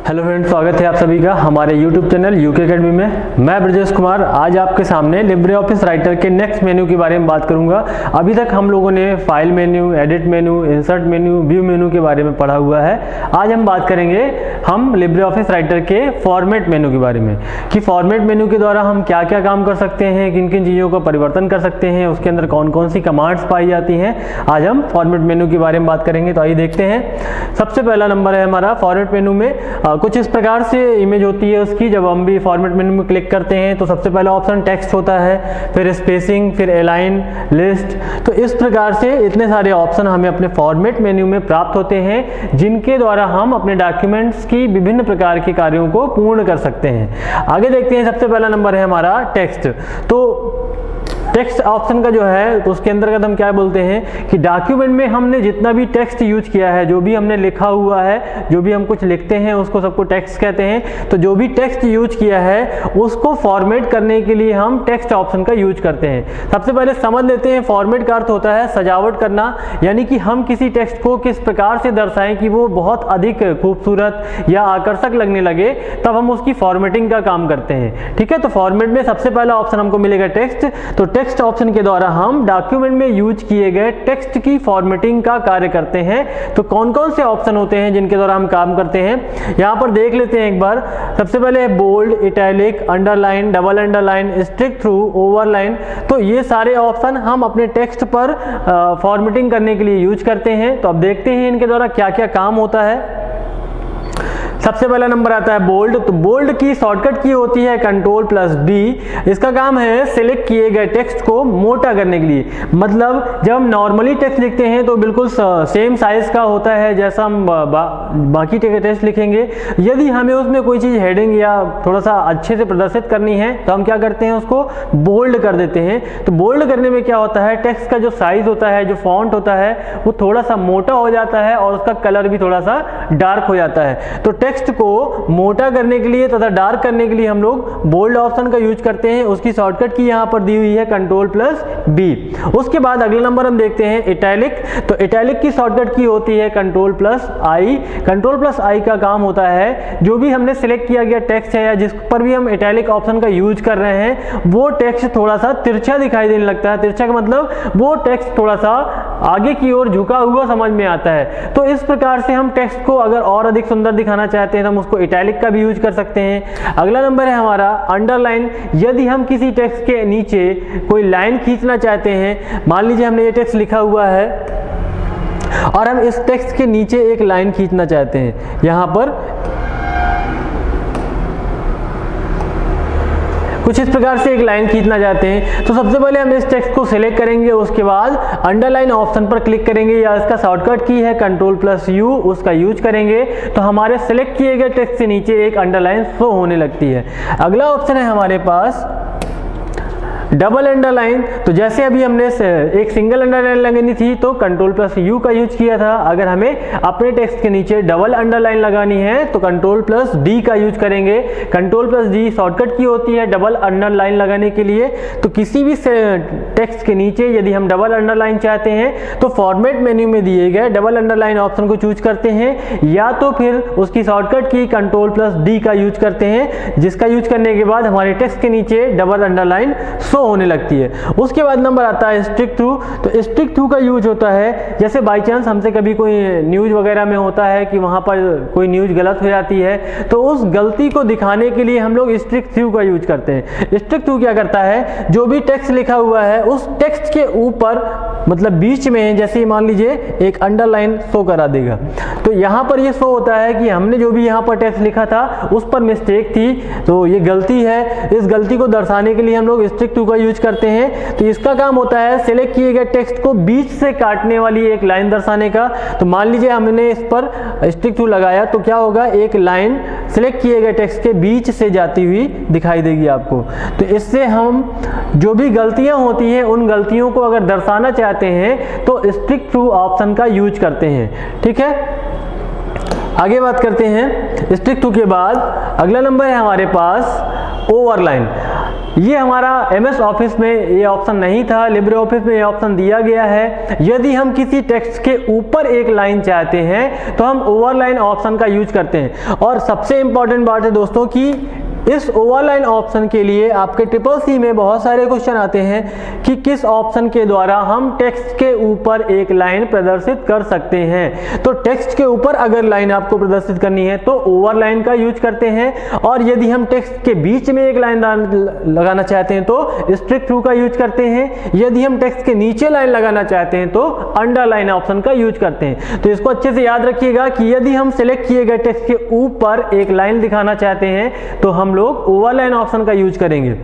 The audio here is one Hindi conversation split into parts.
हेलो फ्रेंड्स, स्वागत है आप सभी का हमारे YouTube चैनल यूके अकेडमी में। मैं ब्रजेश कुमार आज आपके सामने लिब्रे ऑफिस राइटर के नेक्स्ट मेन्यू के बारे में बात करूंगा। अभी तक हम लोगों ने file menu, edit menu, insert menu, view menu के बारे में पढ़ा हुआ है। आज हम बात करेंगे हम लिब्रे ऑफिस राइटर के फॉर्मेट मेन्यू के बारे में कि फॉर्मेट मेन्यू के द्वारा हम क्या क्या काम कर सकते हैं, किन किन चीज़ों का परिवर्तन कर सकते हैं, उसके अंदर कौन कौन सी कमांड्स पाई जाती हैं। आज हम फॉर्मेट मेन्यू के बारे में बात करेंगे। तो आइए देखते हैं। सबसे पहला नंबर है हमारा फॉर्मेट मेन्यू में कुछ इस प्रकार से इमेज होती है उसकी। जब हम भी फॉर्मेट मेन्यू में क्लिक करते हैं तो सबसे पहला ऑप्शन टेक्स्ट होता है, फिर स्पेसिंग, फिर अलाइन, लिस्ट। तो इस प्रकार से इतने सारे ऑप्शन हमें अपने फॉर्मेट मेन्यू में प्राप्त होते हैं जिनके द्वारा हम अपने डॉक्यूमेंट्स की विभिन्न प्रकार के कार्यों को पूर्ण कर सकते हैं। आगे देखते हैं। सबसे पहला नंबर है हमारा टेक्स्ट। तो टेक्स्ट ऑप्शन का जो है तो उसके अंतर्गत हम क्या बोलते हैं कि डॉक्यूमेंट में हमने जितना भी टेक्स्ट यूज किया है, जो भी हमने लिखा हुआ है, जो भी हम कुछ लिखते हैं उसको सबको टेक्स्ट कहते हैं। तो जो भी टेक्स्ट यूज किया है उसको फॉर्मेट करने के लिए हम टेक्स्ट ऑप्शन का यूज करते हैं। सबसे पहले समझ लेते हैं फॉर्मेट का अर्थ होता है सजावट करना, यानी कि हम किसी टेक्स्ट को किस प्रकार से दर्शाएं कि वो बहुत अधिक खूबसूरत या आकर्षक लगने लगे, तब हम उसकी फॉर्मेटिंग का काम करते हैं। ठीक है, तो फॉर्मेट में सबसे पहला ऑप्शन हमको मिलेगा टेक्स्ट। तो टेक्स्ट ऑप्शन के द्वारा हम डॉक्यूमेंट में यूज किए गए टेक्स्ट की फॉर्मेटिंग का कार्य करते हैं। तो कौन कौन से ऑप्शन होते हैं जिनके द्वारा हम काम करते हैं, यहां पर देख लेते हैं एक बार। सबसे पहले bold, italic, underline, double underline, strike through, overline. तो ये सारे ऑप्शन हम अपने टेक्स्ट पर फॉर्मेटिंग करने के लिए यूज करते हैं। तो अब देखते हैं इनके द्वारा क्या क्या काम होता है। सबसे पहला नंबर आता है बोल्ड। तो बोल्ड की शॉर्टकट की होती है Ctrl+D। इसका काम है सिलेक्ट किए गए टेक्स्ट को मोटा करने के लिए। मतलब जब हम नॉर्मली टेक्स्ट लिखते हैं तो बिल्कुल सेम साइज का होता है जैसा हम बाकी टेक्स्ट लिखेंगे। यदि हमें उसमें कोई चीज़ हेडिंग या थोड़ा सा अच्छे से प्रदर्शित करनी है तो हम क्या करते हैं, उसको बोल्ड कर देते हैं। तो बोल्ड करने में क्या होता है, टेक्स्ट का जो साइज होता है, जो फॉन्ट होता है, वो थोड़ा सा मोटा हो जाता है और उसका कलर भी थोड़ा सा डार्क हो जाता है। तो टेक्स्ट को मोटा करने के लिए तथा डार्क करने के लिए हम लोग बोल्ड ऑप्शन का यूज करते हैं। उसकी शॉर्टकट की यहां पर दी हुई है Ctrl+B। उसके बाद अगला नंबर हम देखते हैं इटैलिक। तो इटैलिक की शॉर्टकट की होती है Ctrl+I। Ctrl+I का काम होता है जो भी हमने सिलेक्ट किया गया टेक्स्ट है या जिस पर भी हम इटैलिक ऑप्शन का यूज कर रहे हैं वो टेक्स्ट थोड़ा सा तिरछा दिखाई देने लगता है। तिरछा का मतलब वो टेक्स्ट थोड़ा सा आगे की ओर झुका हुआ समझ में आता है। तो इस प्रकार से हम टेक्स्ट को अगर और अधिक सुंदर दिखाना चाहते हैं तो हम उसको इटैलिक का भी यूज कर सकते हैं। अगला नंबर है हमारा अंडरलाइन। यदि हम किसी टेक्स्ट के नीचे कोई लाइन खींचना चाहते हैं, मान लीजिए हमने ये टेक्स्ट लिखा हुआ है और हम इस टेक्स्ट के नीचे एक लाइन खींचना चाहते हैं, यहां पर कुछ इस प्रकार से एक लाइन खींचना चाहते हैं। तो सबसे पहले हम इस टेक्स्ट को सिलेक्ट करेंगे, उसके बाद अंडरलाइन ऑप्शन पर क्लिक करेंगे या इसका शॉर्टकट की है Ctrl+U, उसका यूज करेंगे तो हमारे सिलेक्ट किए गए टेक्स्ट से नीचे एक अंडरलाइन शो होने लगती है। अगला ऑप्शन है हमारे पास डबल अंडरलाइन। तो जैसे अभी हमने एक सिंगल अंडरलाइन लगानी थी तो Ctrl+U का यूज किया था। अगर हमें अपने टेक्स्ट के नीचे डबल अंडरलाइन लगानी है तो Ctrl+D का यूज करेंगे। Ctrl+D शॉर्टकट की होती है डबल अंडरलाइन लगाने के लिए। तो किसी भी टेक्स्ट के नीचे यदि हम डबल अंडरलाइन चाहते हैं तो फॉर्मेट मेन्यू में दिए गए डबल अंडरलाइन ऑप्शन को चूज करते हैं या तो फिर उसकी शॉर्टकट की Ctrl+D का यूज करते हैं, जिसका यूज करने के बाद हमारे टेक्स्ट के नीचे डबल अंडरलाइन होने लगती है। उसके बाद नंबर आता है स्ट्रिक थ्रू। तो स्ट्रिक थ्रू का यूज होता है जैसे बाई चांस हमसे कभी कोई न्यूज वगैरह में होता है कि वहां पर कोई न्यूज गलत हो जाती है तो उस गलती को दिखाने के लिए हम लोग स्ट्रिक थ्रू का यूज करते हैं। स्ट्रिक थ्रू क्या करता है, जो भी टेक्स्ट लिखा हुआ है उस टेक्स्ट के ऊपर मतलब बीच में जैसे मान लीजिए एक अंडरलाइन शो करा देगा। तो यहाँ पर ये शो होता है कि हमने जो भी यहाँ पर टेक्स्ट लिखा था उस पर मिस्टेक थी, तो ये गलती है। इस गलती को दर्शाने के लिए हम लोग स्ट्रिक थ्रू का यूज करते हैं। तो इसका काम होता है सिलेक्ट किए गए टेक्स्ट को बीच से काटने वाली एक लाइन दर्शाने का। तो मान लीजिए हमने इस पर स्ट्रिक थ्रू लगाया तो क्या होगा, एक लाइन सिलेक्ट किए गए टेक्स्ट के बीच से जाती हुई दिखाई देगी आपको। तो इससे हम जो भी गलतियां होती हैं उन गलतियों को अगर दर्शाना चाहते हैं तो स्ट्रिक थ्रू ऑप्शन का यूज करते हैं। ठीक है, आगे बात करते हैं। स्ट्रिक थ्रू के बाद अगला नंबर है हमारे पास ओवरलाइन। ये हमारा MS ऑफिस में ये ऑप्शन नहीं था, लिब्रे ऑफिस में ये ऑप्शन दिया गया है। यदि हम किसी टेक्स्ट के ऊपर एक लाइन चाहते हैं तो हम ओवरलाइन ऑप्शन का यूज करते हैं। और सबसे इंपॉर्टेंट बात है दोस्तों कि इस ओवरलाइन ऑप्शन के लिए आपके CCC में बहुत सारे क्वेश्चन आते हैं कि किस ऑप्शन के द्वारा हम टेक्स्ट के ऊपर एक लाइन प्रदर्शित कर सकते हैं। तो टेक्स्ट के ऊपर अगर लाइन आपको प्रदर्शित करनी है तो ओवरलाइन का यूज करते हैं, और यदि हम टेक्स्ट के बीच में एक लाइन लगाना चाहते हैं तो स्ट्रिक थ्रू का यूज करते हैं। यदि हम टेक्स्ट के नीचे लाइन लगाना चाहते हैं तो अंडरलाइन ऑप्शन का यूज करते हैं। तो इसको अच्छे से याद रखिएगा कि यदि हम सिलेक्ट किए गए टेक्स्ट के ऊपर एक लाइन दिखाना चाहते हैं तो हम लोग ओवरलाइन ऑप्शन का यूज करेंगे।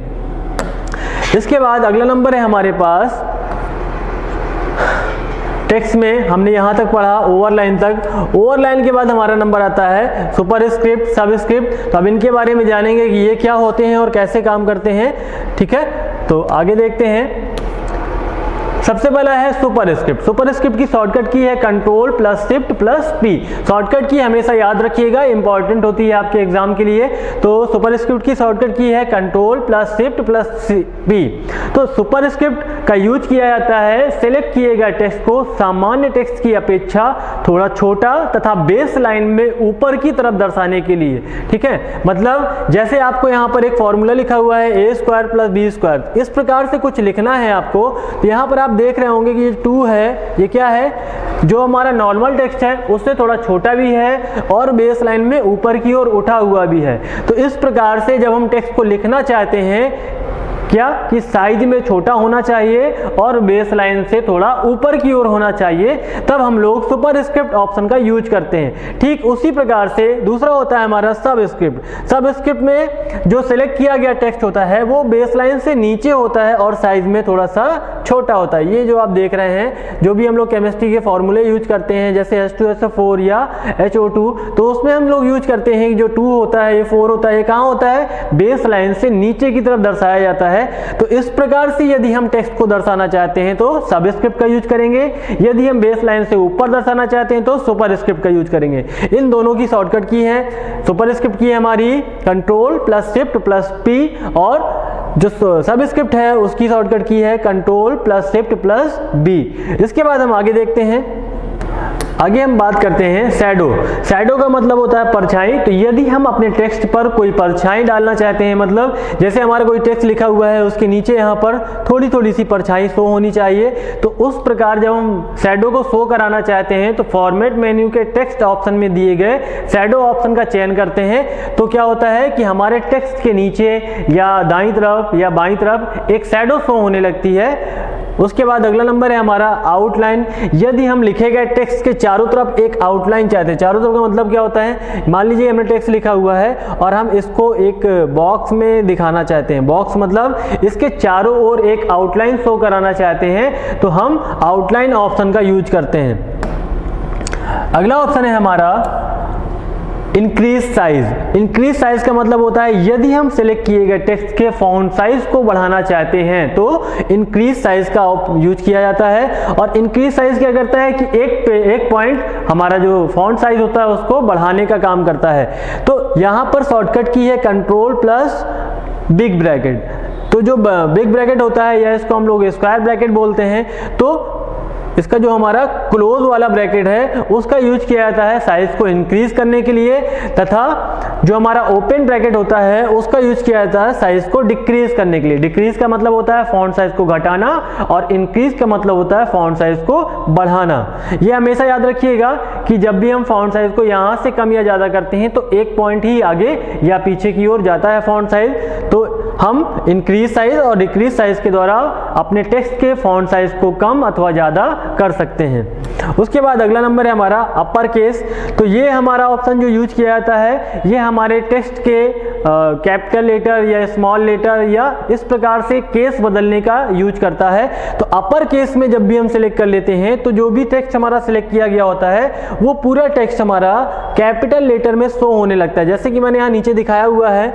इसके बाद अगला नंबर है हमारे पास, टेक्स्ट में हमने यहां तक पढ़ा ओवरलाइन तक। ओवरलाइन के बाद हमारा नंबर आता है सुपरस्क्रिप्ट, सबस्क्रिप्ट। तो अब इनके बारे में जानेंगे कि ये क्या होते हैं और कैसे काम करते हैं। ठीक है, तो आगे देखते हैं। सबसे पहला है सुपरस्क्रिप्ट। सुपरस्क्रिप्ट की शॉर्टकट की है Ctrl+Shift+P। शॉर्टकट की हमेशा याद रखिएगा, इंपॉर्टेंट होती है आपके एग्जाम के लिए। तो सुपरस्क्रिप्ट की शॉर्टकट की है Ctrl+Shift+P। तो सुपरस्क्रिप्ट का यूज किया जाता है सिलेक्ट किए गए टेक्स्ट को सामान्य टेक्स्ट की अपेक्षा थोड़ा छोटा तथा बेस लाइन में ऊपर की तरफ दर्शाने के लिए। ठीक है, मतलब जैसे आपको यहाँ पर एक फॉर्मूला लिखा हुआ है A² + B², इस प्रकार से कुछ लिखना है आपको। तो यहाँ पर आप देख रहे होंगे कि ये 2 है, ये क्या है, जो हमारा नॉर्मल टेक्स्ट है उससे थोड़ा छोटा भी है और बेस लाइन में ऊपर की ओर उठा हुआ भी है। तो इस प्रकार से जब हम टेक्स्ट को लिखना चाहते हैं क्या कि साइज में छोटा होना चाहिए और बेस लाइन से थोड़ा ऊपर की ओर होना चाहिए, तब हम लोग सुपरस्क्रिप्ट ऑप्शन का यूज करते हैं। ठीक उसी प्रकार से दूसरा होता है हमारा सबस्क्रिप्ट। सबस्क्रिप्ट में जो सिलेक्ट किया गया टेक्स्ट होता है वो बेस लाइन से नीचे होता है और साइज में थोड़ा सा छोटा होता है। ये जो आप देख रहे हैं, जो भी हम लोग केमिस्ट्री के फॉर्मूले यूज करते हैं जैसे H2SO4 या HO2, तो उसमें हम लोग यूज करते हैं कि जो 2 होता है, ये 4 होता है, ये कहाँ होता है, बेस लाइन से नीचे की तरफ दर्शाया जाता है। तो इस प्रकार से यदि हम टेक्स्ट को दर्शाना चाहते हैं तो सबस्क्रिप्ट का यूज करेंगे, यदि हम बेस लाइन से ऊपर दर्शाना चाहते हैं तो सुपरस्क्रिप्ट का यूज करेंगे। इन दोनों की शॉर्टकट की है, सुपरस्क्रिप्ट की है हमारी Ctrl+Shift+P और जो सबस्क्रिप्ट है उसकी शॉर्टकट की है Ctrl+Shift+B। इसके बाद हम आगे देखते हैं। आगे हम बात करते हैं शैडो। शैडो का मतलब होता है परछाई। तो यदि हम अपने टेक्स्ट पर कोई परछाई डालना चाहते हैं, मतलब जैसे हमारा कोई टेक्स्ट लिखा हुआ है उसके नीचे यहाँ पर थोड़ी थोड़ी सी परछाई शो होनी चाहिए, तो उस प्रकार जब हम शैडो को शो कराना चाहते हैं तो फॉर्मेट मेन्यू के टेक्स्ट ऑप्शन में दिए गए शैडो ऑप्शन का चयन करते हैं। तो क्या होता है कि हमारे टेक्स्ट के नीचे या दाईं तरफ या बाईं तरफ एक शैडो शो होने लगती है। उसके बाद अगला नंबर है हमारा आउटलाइन। यदि हम लिखे गए टेक्स्ट के चारों तरफ एक आउटलाइन चाहते हैं, चारों तरफ का मतलब क्या होता है, मान लीजिए हमने टेक्स्ट लिखा हुआ है और हम इसको एक बॉक्स में दिखाना चाहते हैं। बॉक्स मतलब इसके चारों ओर एक आउटलाइन शो कराना चाहते हैं, तो हम आउटलाइन ऑप्शन का यूज करते हैं। अगला ऑप्शन है हमारा इंक्रीज साइज। इंक्रीज साइज का मतलब होता है यदि हम सिलेक्ट किए गए टेक्स्ट के फॉन्ट साइज को बढ़ाना चाहते हैं तो इंक्रीज साइज का यूज किया जाता है। और इंक्रीज साइज क्या करता है कि एक पॉइंट हमारा जो फॉन्ट साइज होता है उसको बढ़ाने का काम करता है। तो यहां पर शॉर्टकट की है Ctrl+बिग ब्रैकेट। तो जो बिग ब्रैकेट होता है या इसको हम लोग स्क्वायर ब्रैकेट बोलते हैं, तो इसका जो हमारा क्लोज वाला ब्रैकेट है उसका यूज किया जाता है साइज को इंक्रीज करने के लिए, तथा जो हमारा ओपन ब्रैकेट होता है उसका यूज किया जाता है साइज को डिक्रीज करने के लिए। डिक्रीज का मतलब होता है फॉन्ट साइज को घटाना और इंक्रीज का मतलब होता है फॉन्ट साइज को बढ़ाना। ये हमेशा याद रखिएगा कि जब भी हम फॉन्ट साइज को यहाँ से कम या ज्यादा करते हैं तो एक पॉइंट ही आगे या पीछे की ओर जाता है फॉन्ट साइज। तो हम इंक्रीज साइज और डिक्रीज साइज के द्वारा अपने टेक्स्ट के फॉन्ट साइज को कम अथवा ज्यादा कर सकते हैं। उसके बाद अगला नंबर है हमारा अपर केस। तो ये हमारा ऑप्शन जो यूज किया जाता है ये हमारे टेक्स्ट के कैपिटल लेटर या स्मॉल लेटर या इस प्रकार से केस बदलने का यूज करता है। तो अपर केस में जब भी हम सिलेक्ट कर लेते हैं तो जो भी टेक्स्ट हमारा सिलेक्ट किया गया होता है वो पूरा टेक्स्ट हमारा कैपिटल लेटर में शो होने लगता है। जैसे कि मैंने यहाँ नीचे दिखाया हुआ है,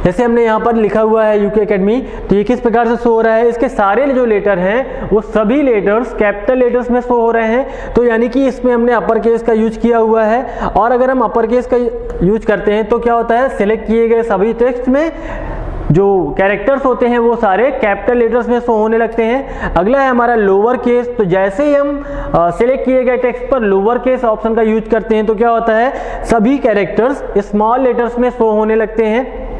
जैसे हमने यहाँ पर लिखा हुआ है यूके एकेडमी, तो ये किस प्रकार से शो हो रहा है, इसके सारे जो लेटर हैं वो सभी लेटर्स कैपिटल लेटर्स में शो हो रहे हैं। तो यानी कि इसमें हमने अपर केस का यूज किया हुआ है। और अगर हम अपर केस का यूज करते हैं तो क्या होता है, सिलेक्ट किए गए सभी टेक्स्ट में जो कैरेक्टर्स होते हैं वो सारे कैपिटल लेटर्स में शो होने लगते हैं। अगला है हमारा लोअर केस। तो जैसे ही हम सिलेक्ट किए गए टेक्स्ट पर लोअर केस ऑप्शन का यूज करते हैं तो क्या होता है, सभी कैरेक्टर्स स्मॉल लेटर्स में शो होने लगते हैं।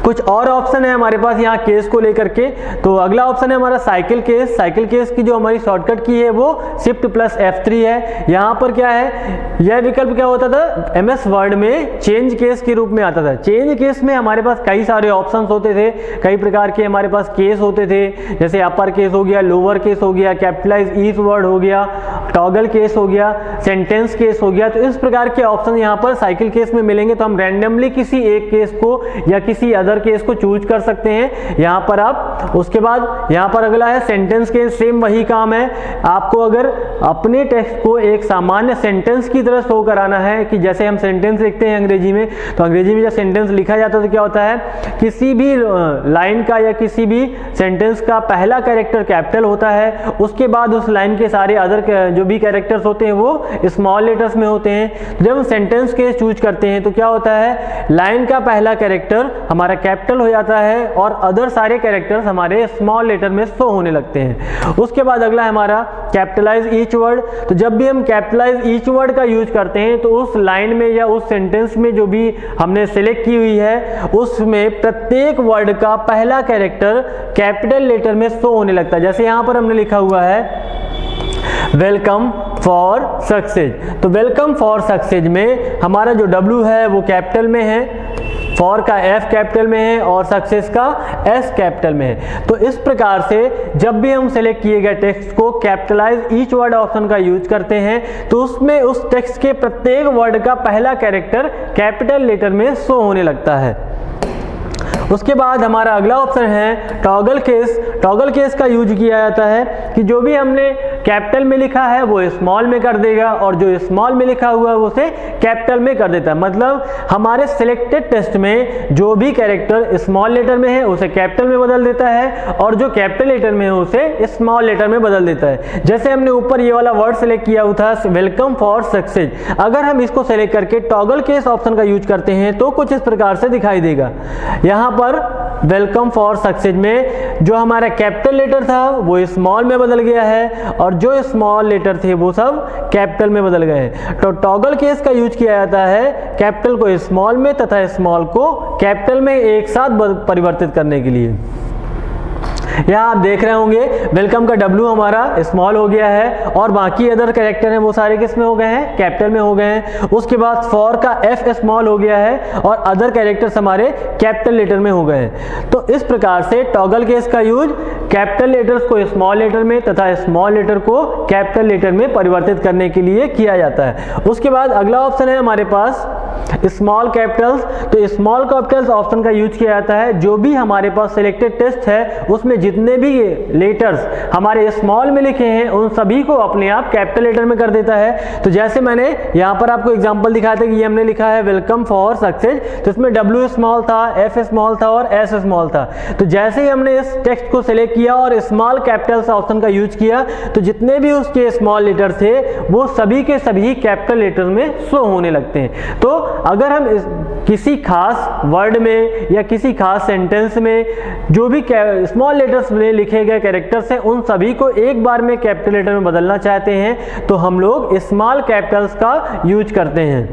कुछ और ऑप्शन है हमारे पास यहाँ केस को लेकर के। तो अगला ऑप्शन है हमारा साइकिल केस। साइकिल केस की जो हमारी शॉर्टकट की है वो शिफ्ट प्लस F3 है। यहाँ पर क्या है, यह विकल्प क्या होता था, MS वर्ड में चेंज केस के रूप में आता था। चेंज केस में हमारे पास कई सारे ऑप्शंस होते थे, कई प्रकार के हमारे पास केस होते थे, जैसे अपर केस हो गया, लोअर केस हो गया, कैपिटलाइज ईच वर्ड हो गया, टॉगल केस हो गया, सेंटेंस केस हो गया। तो इस प्रकार के ऑप्शन यहाँ पर साइकिल केस में मिलेंगे। तो हम रैंडमली किसी एक केस को या किसी अदर केस को चूज कर सकते हैं यहाँ पर आप। उसके बाद यहाँ पर अगला है सेंटेंस केस। सेम वही काम है, आपको अगर अपने टेक्स्ट को एक सामान्य सेंटेंस की तरह शो कराना है कि जैसे हम सेंटेंस लिखते हैं अंग्रेजी में, तो अंग्रेजी में जब सेंटेंस लिखा जाता है तो क्या होता है, किसी भी लाइन का या किसी भी सेंटेंस का पहला कैरेक्टर कैपिटल होता है, उसके बाद उस लाइन के सारे अदर जो भी कैरेक्टर्स होते हैं वो स्मॉल लेटर्स में होते हैं। जब हम सेंटेंस केस चूज करते हैं तो क्या होता है, लाइन का पहला कैरेक्टर हमारा कैपिटल हो जाता है और अदर सारे कैरेक्टर्स हमारे स्मॉल लेटर में शो होने लगते हैं। उसके बाद अगला है हमारा कैपिटलाइज ईच वर्ड। तो जब भी हम कैपिटलाइज ईच वर्ड का यूज करते हैं तो उस लाइन में या उस सेंटेंस में जो भी हमने सेलेक्ट की हुई है उसमें प्रत्येक वर्ड का पहला कैरेक्टर कैपिटल लेटर में शो होने लगता है। जैसे यहाँ पर हमने लिखा हुआ है वेलकम फॉर सक्सेस। तो वेलकम फॉर सक्सेस में हमारा जो W है वो कैपिटल में है, फॉर का F कैपिटल में है और सक्सेस का S कैपिटल में है। तो इस प्रकार से जब भी हम सेलेक्ट किए गए टेक्स्ट को कैपिटलाइज ईच वर्ड ऑप्शन का यूज करते हैं तो उसमें उस टेक्स्ट के प्रत्येक वर्ड का पहला कैरेक्टर कैपिटल लेटर में शो होने लगता है। उसके बाद हमारा अगला ऑप्शन है टॉगल केस। टॉगल केस का यूज किया जाता है कि जो भी हमने कैपिटल में लिखा है वो स्मॉल में कर देगा और जो स्मॉल में लिखा हुआ है उसे कैपिटल में कर देता है। मतलब हमारे सिलेक्टेड टेक्स्ट में जो भी कैरेक्टर स्मॉल लेटर में है उसे कैपिटल में बदल देता है और जो कैपिटल लेटर में है उसे स्मॉल लेटर में बदल देता है। जैसे हमने ऊपर ये वाला वर्ड सेलेक्ट किया हुआ था वेलकम फॉर सक्सेस, अगर हम इसको सेलेक्ट करके टॉगल केस ऑप्शन का यूज करते हैं तो कुछ इस प्रकार से दिखाई देगा। यहाँ पर वेलकम फॉर सक्सेस में जो हमारा कैपिटल लेटर था वो स्मॉल में बदल गया है और जो स्मॉल लेटर थे वो सब कैपिटल में बदल गए हैं। तो टॉगल केस का यूज किया जाता है कैपिटल को स्मॉल में तथा स्मॉल को कैपिटल में एक साथ परिवर्तित करने के लिए। यहाँ आप देख रहे होंगे वेलकम का W हमारा स्मॉल हो गया है और बाकी अदर कैरेक्टर हैं वो सारे किस में हो गए हैं, कैपिटल में हो गए हैं। उसके बाद फॉर का F स्मॉल हो गया है और अदर कैरेक्टर्स हमारे कैपिटल लेटर में हो गए हैं। तो इस प्रकार से टॉगल केस का यूज कैपिटल लेटर्स को स्मॉल लेटर में तथा स्मॉल लेटर को कैपिटल लेटर में परिवर्तित करने के लिए किया जाता है। उसके बाद अगला ऑप्शन है हमारे पास स्मॉल कैपिटल्स। तो स्मॉल कैपिटल्स ऑप्शन का यूज किया जाता है जो भी हमारे पास सिलेक्टेड टेक्स्ट है उसमें जितने भी लेटर्स हमारे स्मॉल में लिखे हैं उन सभी को अपने आप कैपिटल लेटर में कर देता है। तो जैसे मैंने यहाँ पर आपको एग्जांपल दिखाया था कि ये हमने लिखा है वेलकम फॉर सक्सेस, तो इसमें W स्मॉल था, F स्मॉल था और S स्मॉल था। तो जैसे ही हमने इस टेक्स्ट को सिलेक्ट किया और स्मॉल कैपिटल्स ऑप्शन का यूज किया तो जितने भी उसके स्मॉल लेटर थे वो सभी के सभी कैपिटल लेटर में शो होने लगते हैं। तो अगर हम किसी खास वर्ड में या किसी खास सेंटेंस में जो भी स्मॉल लेटर्स में लिखे गए कैरेक्टर्स हैं उन सभी को एक बार में कैपिटल लेटर में बदलना चाहते हैं तो हम लोग स्मॉल कैपिटल्स का यूज करते हैं।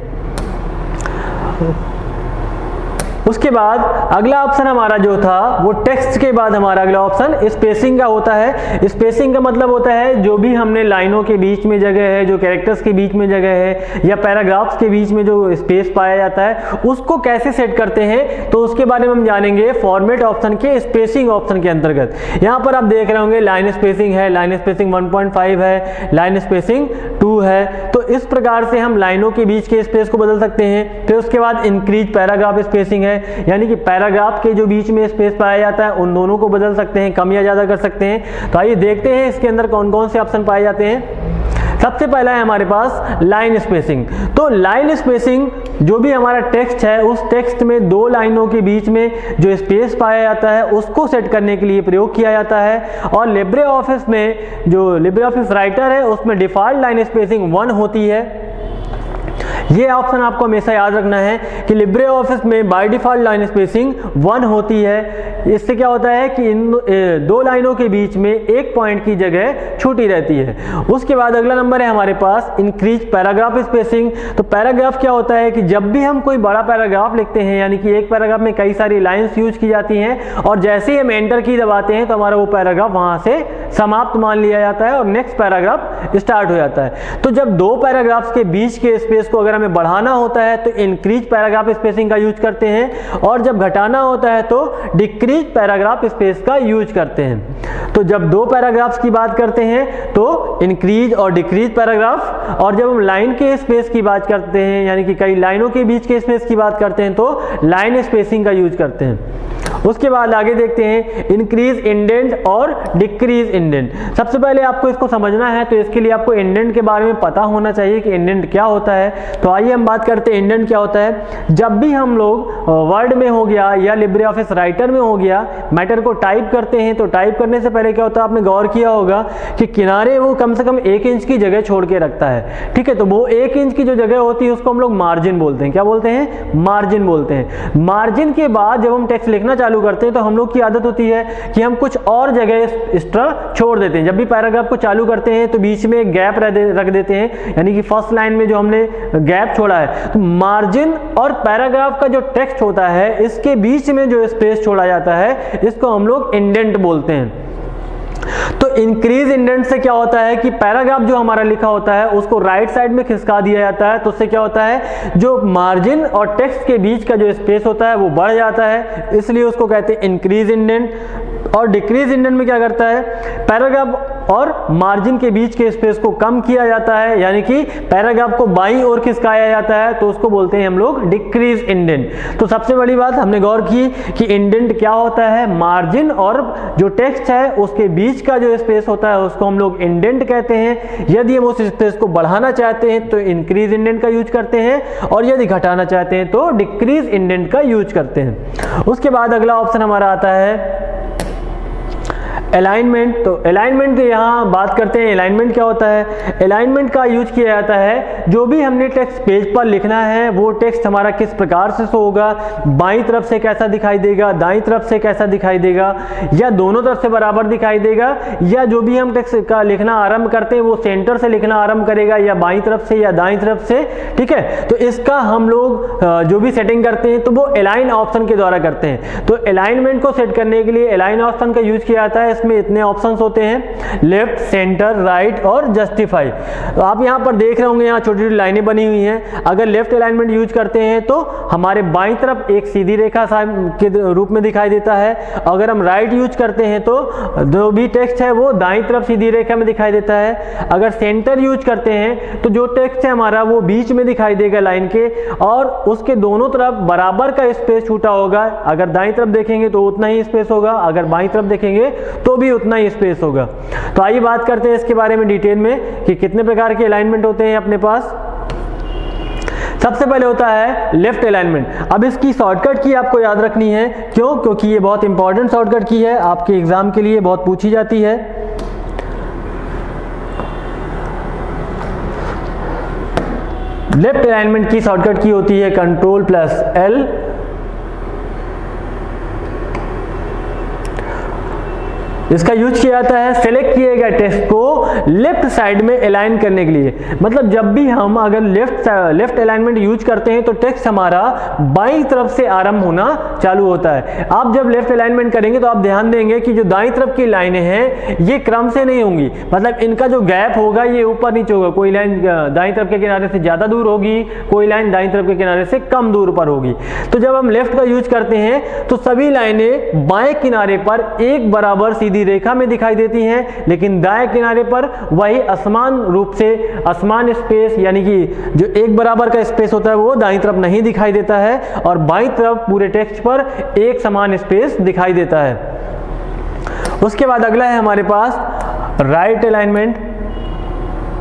उसके बाद अगला ऑप्शन हमारा जो था वो टेक्स्ट के बाद हमारा अगला ऑप्शन स्पेसिंग का होता है। स्पेसिंग का मतलब होता है जो भी हमने लाइनों के बीच में जगह है, जो कैरेक्टर्स के बीच में जगह है या पैराग्राफ्स के बीच में जो स्पेस पाया जाता है उसको कैसे सेट करते हैं तो उसके बारे में हम जानेंगे फॉर्मेट ऑप्शन के स्पेसिंग ऑप्शन के अंतर्गत। यहाँ पर आप देख रहे होंगे लाइन स्पेसिंग है, लाइन स्पेसिंग 1.5 है, लाइन स्पेसिंग 2 है। तो इस प्रकार से हम लाइनों के बीच के स्पेस को बदल सकते हैं। फिर उसके बाद इंक्रीज पैराग्राफ स्पेसिंग है, यानी कि पैराग्राफ के जो बीच में स्पेस पाया जाता है उन दोनों को बदल सकते हैं, कम या ज्यादा कर सकते हैं। तो आइए देखते हैं इसके अंदर कौन कौन से ऑप्शन पाए जाते हैं। सबसे पहला है हमारे पास लाइन स्पेसिंग। तो लाइन स्पेसिंग जो भी हमारा टेक्स्ट है उस टेक्स्ट में दो लाइनों के बीच में जो स्पेस पाया जाता है उसको सेट करने के लिए प्रयोग किया जाता है। और लिब्रे ऑफिस में जो लिब्रे ऑफिस राइटर है उसमें डिफॉल्ट लाइन स्पेसिंग 1 होती है। ये ऑप्शन आपको हमेशा याद रखना है कि लिब्रे ऑफिस में बाय डिफॉल्ट लाइन स्पेसिंग 1 होती है। इससे क्या होता है कि इन दो लाइनों के बीच में एक पॉइंट की जगह छूटी रहती है। उसके बाद अगला नंबर है हमारे पास इंक्रीज पैराग्राफ स्पेसिंग। तो पैराग्राफ क्या होता है कि जब भी हम कोई बड़ा पैराग्राफ लिखते हैं, यानी कि एक पैराग्राफ में कई सारी लाइंस यूज की जाती हैं और जैसे ही हम एंटर की दबाते हैं तो हमारा वो पैराग्राफ वहां से समाप्त मान लिया जाता है और नेक्स्ट पैराग्राफ स्टार्ट हो जाता है। तो जब दो पैराग्राफ्स के बीच के स्पेस को अगर हमें बढ़ाना होता है तो इंक्रीज पैराग्राफ स्पेसिंग का यूज करते हैं और जब घटाना होता है तो डिक्रीज पैराग्राफ स्पेस का यूज करते हैं। तो जब दो पैराग्राफ्स की बात करते हैं तो इंक्रीज और डिक्रीज पैराग्राफ, और जब हम लाइन के स्पेस की बात करते हैं यानी कि कई लाइनों के बीच के स्पेस की बात करते हैं तो लाइन स्पेसिंग का यूज करते हैं। उसके बाद आगे देखते हैं इंक्रीज इंडेंट और डिक्रीज इंडेंट। सबसे पहले आपको इसको समझना है तो इसके लिए आपको इंडेंट के बारे में पता होना चाहिए कि इंडेंट क्या होता है। तो आइए हम बात करते हैं इंडेंट क्या होता है। जब भी हम लोग वर्ड में हो गया या लिब्रे ऑफिस राइटर में हो गया मैटर को टाइप करते हैं तो टाइप करने से पहले क्या होता है, आपने गौर किया होगा कि किनारे वो कम से कम 1 इंच की जगह छोड़ के रखता है। ठीक है, तो वो 1 इंच की जो जगह होती है उसको हम लोग मार्जिन बोलते हैं। क्या बोलते हैं? मार्जिन बोलते हैं। मार्जिन के बाद जब हम टेक्स्ट लिखना चालू करते हैं तो हम लोग की आदत होती है कि हम कुछ और जगह एक्स्ट्रा छोड़ देते हैं। जब भी पैराग्राफ को चालू करते हैं तो बीच में एक गैप रख देते हैं, यानी कि फर्स्ट लाइन में जो हमने गैप छोड़ा है। तो मार्जिन और पैराग्राफ का जो टेक्स्ट होता है इसके बीच में जो स्पेस छोड़ा जाता है इसको हम लोग इंडेंट बोलते हैं। तो इंक्रीज इंडेंट से क्या होता है कि पैराग्राफ जो हमारा लिखा होता है उसको राइट साइड में खिसका दिया जाता है। तो उससे क्या होता है, जो मार्जिन और टेक्स्ट के बीच का जो स्पेस होता है वो बढ़ जाता है, इसलिए उसको कहते हैं इंक्रीज इंडेंट। और डिक्रीज इंडेंट में क्या करता है, पैराग्राफ और मार्जिन के बीच के स्पेस को कम किया जाता है, यानी कि पैराग्राफ को बाईं ओर खिसकाया जाता है, तो उसको बोलते हैं हम लोग डिक्रीज इंडेंट। तो सबसे बड़ी बात हमने गौर की कि इंडेंट क्या होता है, मार्जिन और जो टेक्स्ट है उसके बीच का जो स्पेस होता है उसको हम लोग इंडेंट कहते हैं। यदि हम उस स्पेस को बढ़ाना चाहते हैं तो इंक्रीज इंडेंट का यूज करते हैं और यदि घटाना चाहते हैं तो डिक्रीज इंडेंट का यूज करते हैं। उसके बाद अगला ऑप्शन हमारा आता है अलाइनमेंट। तो अलाइनमेंट यहाँ बात करते हैं, अलाइनमेंट क्या होता है। अलाइनमेंट का यूज किया जाता है जो भी हमने टेक्स्ट पेज पर लिखना है वो टेक्स्ट हमारा किस प्रकार से शो होगा, बाईं तरफ से कैसा दिखाई देगा, दाईं तरफ से कैसा दिखाई देगा, या दोनों तरफ से बराबर दिखाई देगा, या जो भी हम टेक्स्ट का लिखना आरंभ करते हैं वो सेंटर से लिखना आरंभ करेगा या बाईं तरफ से या दाईं तरफ से। ठीक है, तो इसका हम लोग जो भी सेटिंग करते हैं तो वो अलाइन ऑप्शन के द्वारा करते हैं। तो अलाइनमेंट को सेट करने के लिए अलाइन ऑप्शन का यूज किया जाता है। में इतने ऑप्शंस होते हैं, लेफ्ट, सेंटर, राइट और जस्टिफाई। तो आप यहां पर देख रहे होंगे यहाँ छोटी छोटी लाइनें बनी हुई हैं। अगर लेफ्ट अलाइनमेंट यूज करते हैं तो हमारे बाईं तरफ एक सीधी रेखा के रूप में दिखाई देता है। अगर हम राइट यूज करते हैं तो जो भी टेक्स्ट है वो दाईं तरफ सीधी रेखा में दिखाई देता है। अगर सेंटर यूज करते हैं तो जो टेक्स्ट है हमारा वो बीच में दिखाई देगा लाइन के, और उसके दोनों तरफ बराबर का स्पेस छूटा होगा। अगर दाईं तरफ देखेंगे तो उतना ही स्पेस होगा, अगर बाईं तरफ देखेंगे तो भी उतना ही स्पेस होगा। तो आइए बात करते हैं इसके बारे में डिटेल में कि कितने प्रकार के अलाइनमेंट होते हैं अपने पास। सबसे पहले होता है लेफ्ट अलाइनमेंट। अब इसकी शॉर्टकट की आपको याद रखनी है, क्यों? क्योंकि ये बहुत इंपॉर्टेंट शॉर्टकट की है, आपके एग्जाम के लिए बहुत पूछी जाती है। लेफ्ट अलाइनमेंट की शॉर्टकट की होती है Ctrl+L। इसका यूज किया जाता है सेलेक्ट किए गए टेक्स्ट को लेफ्ट साइड में अलाइन करने के लिए। मतलब जब भी हम अगर लेफ्ट अलाइनमेंट यूज करते हैं तो टेक्स्ट हमारा बाईं तरफ से आरंभ होना चालू होता है। आप जब लेफ्ट अलाइनमेंट करेंगे तो आप ध्यान देंगे कि जो दाईं तरफ की लाइनें हैं ये क्रम से नहीं होंगी, मतलब इनका जो गैप होगा ये ऊपर नीचे होगा। कोई लाइन दाईं तरफ के किनारे से ज्यादा दूर होगी, कोई लाइन दाईं तरफ के किनारे से कम दूर पर होगी। तो जब हम लेफ्ट का यूज करते हैं तो सभी लाइनें बाएं किनारे पर एक बराबर सीधी रेखा में दिखाई देती हैं, लेकिन दाएं किनारे पर वही असमान रूप से असमान स्पेस, यानी कि जो एक बराबर का स्पेस होता है वो दाईं तरफ नहीं दिखाई देता है, और बाईं तरफ पूरे टेक्स्ट पर एक समान स्पेस दिखाई देता है। उसके बाद अगला है हमारे पास राइट अलाइनमेंट।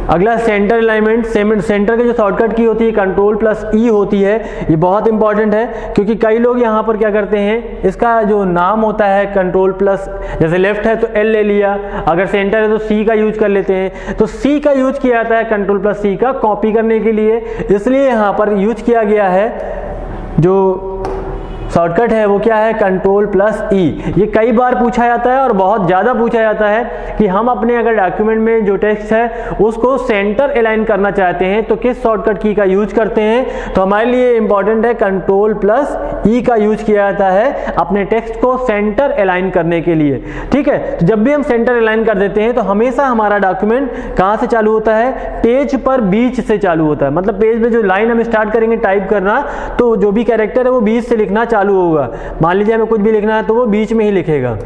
अगला सेंटर अलाइनमेंट। सेंटर की जो शॉर्टकट की होती है कंट्रोल प्लस ई होती है, ये बहुत इंपॉर्टेंट है क्योंकि कई लोग यहाँ पर क्या करते हैं, इसका जो नाम होता है कंट्रोल प्लस, जैसे लेफ्ट है तो एल ले लिया, अगर सेंटर है तो सी का यूज कर लेते हैं, तो सी का यूज किया जाता है कंट्रोल प्लस सी का कॉपी करने के लिए, इसलिए यहाँ पर यूज किया गया है जो शॉर्टकट है वो क्या है, कंट्रोल प्लस ई। ये कई बार पूछा जाता है और बहुत ज़्यादा पूछा जाता है कि हम अपने अगर डॉक्यूमेंट में जो टेक्स्ट है उसको सेंटर अलाइन करना चाहते हैं तो किस शॉर्टकट की का यूज करते हैं, तो हमारे लिए इंपॉर्टेंट है कंट्रोल प्लस ई का यूज किया जाता है अपने टेक्स्ट को सेंटर अलाइन करने के लिए। ठीक है, तो जब भी हम सेंटर अलाइन कर देते हैं तो हमेशा हमारा डॉक्यूमेंट कहाँ से चालू होता है, पेज पर बीच से चालू होता है। मतलब पेज में जो लाइन हम स्टार्ट करेंगे टाइप करना, तो जो भी कैरेक्टर है वो बीच से लिखना चालू होगा। मान लीजिए हमें कुछ भी लिखना है तो वो बीच में ही लिखेगा।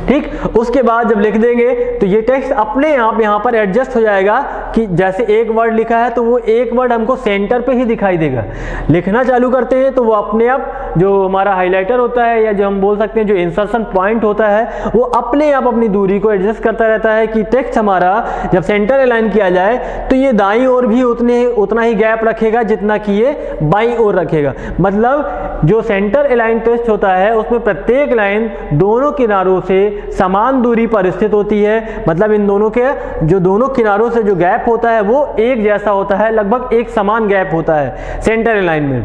ठीक, उसके बाद जब लिख देंगे तो ये टेक्स्ट अपने आप यहाँ पर एडजस्ट हो जाएगा कि जैसे एक वर्ड लिखा है तो वो एक वर्ड हमको सेंटर पे ही दिखाई देगा। लिखना चालू करते हैं तो वो अपने आप जो हमारा हाइलाइटर होता है या जो हम बोल सकते हैं जो इंसर्शन पॉइंट होता है वो अपने आप अपनी दूरी को एडजस्ट करता रहता है कि टेक्स्ट हमारा जब सेंटर अलाइन किया जाए तो ये दाईं ओर भी उतना ही गैप रखेगा जितना कि ये बाईं ओर रखेगा। मतलब जो सेंटर अलाइन टेक्स्ट होता है उसमें प्रत्येक लाइन दोनों किनारों से समान दूरी पर स्थित होती है। मतलब इन दोनों के जो दोनों किनारों से जो गैप होता है वो एक जैसा होता है, लगभग एक समान गैप होता है सेंटर अलाइनमेंट।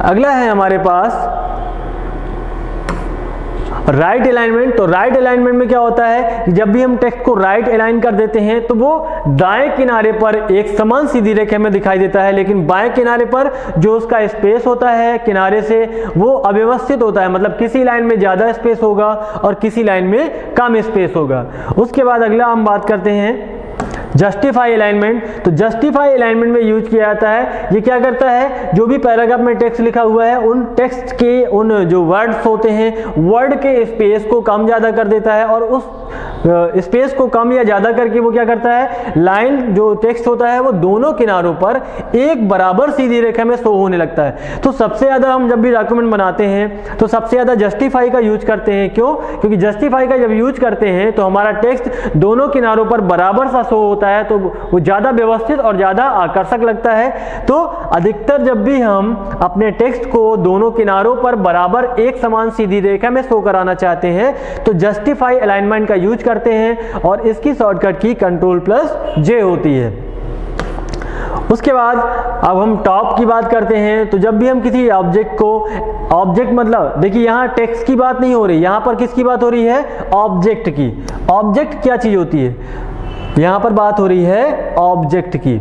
अगला है हमारे पास राइट अलाइनमेंट। तो राइट अलाइनमेंट में क्या होता है कि जब भी हम टेक्स्ट को राइट अलाइन कर देते हैं तो वो दाएं किनारे पर एक समान सीधी रेखा में दिखाई देता है, लेकिन बाएं किनारे पर जो उसका स्पेस होता है किनारे से वो अव्यवस्थित होता है। मतलब किसी लाइन में ज़्यादा स्पेस होगा और किसी लाइन में कम स्पेस होगा। उसके बाद अगला हम बात करते हैं जस्टिफाई अलाइनमेंट। तो जस्टिफाई अलाइनमेंट में यूज किया जाता है, ये क्या करता है, जो भी पैराग्राफ में टेक्स्ट लिखा हुआ है उन टेक्स्ट के उन जो वर्ड्स होते हैं वर्ड के स्पेस को कम ज़्यादा कर देता है और उस स्पेस को कम या ज़्यादा करके वो क्या करता है, लाइन जो टेक्स्ट होता है वो दोनों किनारों पर एक बराबर सीधी रेखा में शो होने लगता है। तो सबसे ज़्यादा हम जब भी डॉक्यूमेंट बनाते हैं तो सबसे ज़्यादा जस्टिफाई का यूज करते हैं। क्यों? क्योंकि जस्टिफाई का जब यूज करते हैं तो हमारा टेक्स्ट दोनों किनारों पर बराबर सा शो होता है, तो वो ज़्यादा व्यवस्थित और ज़्यादा आकर्षक लगता है। तो अधिकतर जब भी हम अपने टेक्स्ट को दोनों किनारों पर बराबर एक समान सीधी रेखा में शो कराना चाहते हैं तो जस्टिफाई अलाइनमेंट का यूज करते हैं और इसकी शॉर्टकट की कंट्रोल प्लस जे होती है। उसके बाद अब हम टॉप की बात करते हैं। तो जब भी हम किसी ऑब्जेक्ट को, ऑब्जेक्ट मतलब देखिए यहाँ टेक्स्ट की बात नहीं हो रही, यहाँ पर किसकी बात हो रही है, ऑब्जेक्ट की। ऑब्जेक्ट क्या चीज होती है, यहाँ पर बात हो रही है ऑब्जेक्ट की।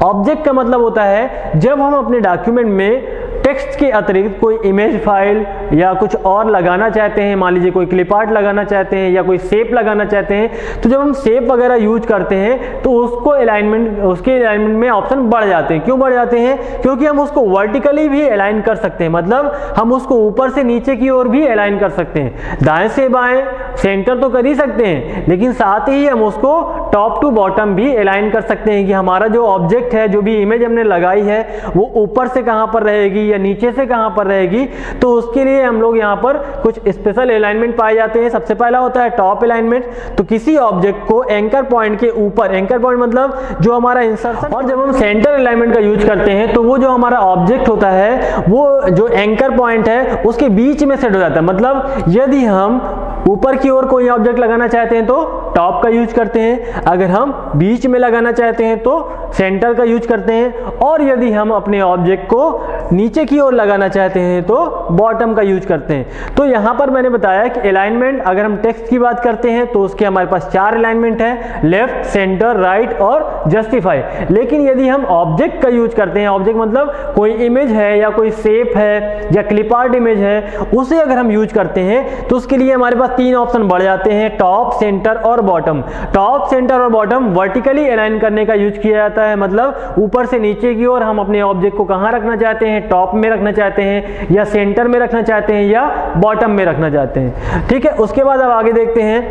ऑब्जेक्ट का मतलब होता है जब हम अपने डॉक्यूमेंट में टेक्स्ट के अतिरिक्त कोई इमेज फाइल या कुछ और लगाना चाहते हैं, मान लीजिए कोई क्लिप आर्ट लगाना चाहते हैं या कोई शेप लगाना चाहते हैं, तो जब हम शेप वगैरह यूज करते हैं तो उसको अलाइनमेंट, उसके अलाइनमेंट में ऑप्शन बढ़ जाते हैं। क्यों बढ़ जाते हैं? क्योंकि हम उसको वर्टिकली भी अलाइन कर सकते हैं, मतलब हम उसको ऊपर से नीचे की ओर भी अलाइन कर सकते हैं। दाएं से बाएं सेंटर तो कर ही सकते हैं, लेकिन साथ ही हम उसको टॉप टू बॉटम भी अलाइन कर सकते हैं कि हमारा जो ऑब्जेक्ट है, जो भी इमेज हमने लगाई है, वो ऊपर से कहाँ पर रहेगी या नीचे से कहां पर रहेगी। तो उसके लिए हम लोग यहां पर कुछ स्पेशल अलाइनमेंट पाए जाते हैं। सबसे पहला होता है टॉप अलाइनमेंट। तो किसी ऑब्जेक्ट को एंकर पॉइंट के ऊपर, एंकर पॉइंट मतलब जो हमारा इंसर्शन, और जब हम सेंटर अलाइनमेंट का यूज करते हैं तो वो जो हमारा ऑब्जेक्ट होता है वो जो एंकर पॉइंट है उसके बीच में सेट हो जाता है। मतलब यदि हम ऊपर की ओर कोई ऑब्जेक्ट लगाना चाहते हैं तो टॉप का यूज करते हैं, अगर हम बीच में लगाना चाहते हैं तो सेंटर का यूज करते हैं, और यदि हम अपने ऑब्जेक्ट को नीचे की ओर लगाना चाहते हैं तो बॉटम का यूज करते हैं। तो यहां पर मैंने बताया कि अलाइनमेंट, अगर हम टेक्स्ट की बात करते हैं तो उसके हमारे पास 4 अलाइनमेंट है, लेफ्ट, सेंटर, राइट और जस्टिफाई। लेकिन यदि हम ऑब्जेक्ट का यूज करते हैं, ऑब्जेक्ट मतलब कोई इमेज है या कोई शेप है या क्लिप आर्ट इमेज है, उसे अगर हम यूज करते हैं तो उसके लिए हमारे पास 3 ऑप्शन बढ़ जाते हैं, टॉप, सेंटर और बॉटम। टॉप, सेंटर और बॉटम वर्टिकली अलाइन करने का यूज किया जाता है, मतलब ऊपर से नीचे की ओर हम अपने ऑब्जेक्ट को कहां रखना चाहते हैं, टॉप में रखना चाहते हैं या सेंटर में रखना चाहते हैं या बॉटम में रखना चाहते हैं। ठीक है, उसके बाद अब आगे देखते हैं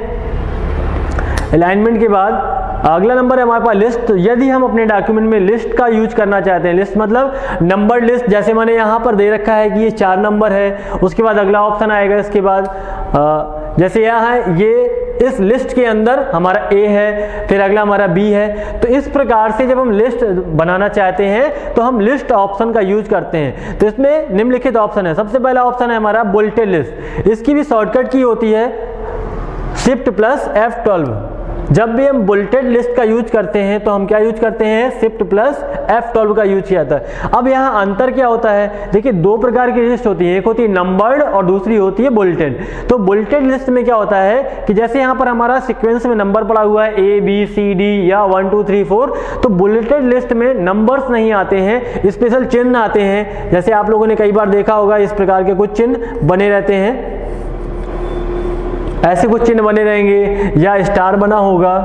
अलाइनमेंट के बाद अगला नंबर है हमारे पास लिस्ट। यदि हम अपने डॉक्यूमेंट में लिस्ट का यूज करना चाहते हैं, लिस्ट मतलब नंबर्ड लिस्ट, जैसे मैंने यहाँ पर दे रखा है कि ये 4 नंबर है, उसके बाद अगला ऑप्शन आएगा इसके बाद जैसे यहाँ है ये इस लिस्ट के अंदर हमारा ए है, फिर अगला हमारा बी है। तो इस प्रकार से जब हम लिस्ट बनाना चाहते हैं तो हम लिस्ट ऑप्शन का यूज करते हैं। तो इसमें निम्नलिखित ऑप्शन है। सबसे पहला ऑप्शन है हमारा बुलेटेड लिस्ट। इसकी भी शॉर्टकट की होती है शिफ्ट प्लस F12। जब भी हम बुलेटेड लिस्ट का यूज करते हैं तो हम क्या यूज करते हैं, शिफ्ट प्लस F12 का यूज किया जाता है। अब यहाँ अंतर क्या होता है, देखिए दो प्रकार की लिस्ट होती है, एक होती है नंबर्ड और दूसरी होती है बुलेटेड। तो बुलेटेड लिस्ट में क्या होता है कि जैसे यहाँ पर हमारा सीक्वेंस में नंबर पड़ा हुआ है ABCD या 1 2 3 4, तो बुलेटेड लिस्ट में नंबर्स नहीं आते हैं, स्पेशल चिन्ह आते हैं। जैसे आप लोगों ने कई बार देखा होगा इस प्रकार के कुछ चिन्ह बने रहते हैं, ऐसे कुछ चिन्ह बने रहेंगे या स्टार बना होगा,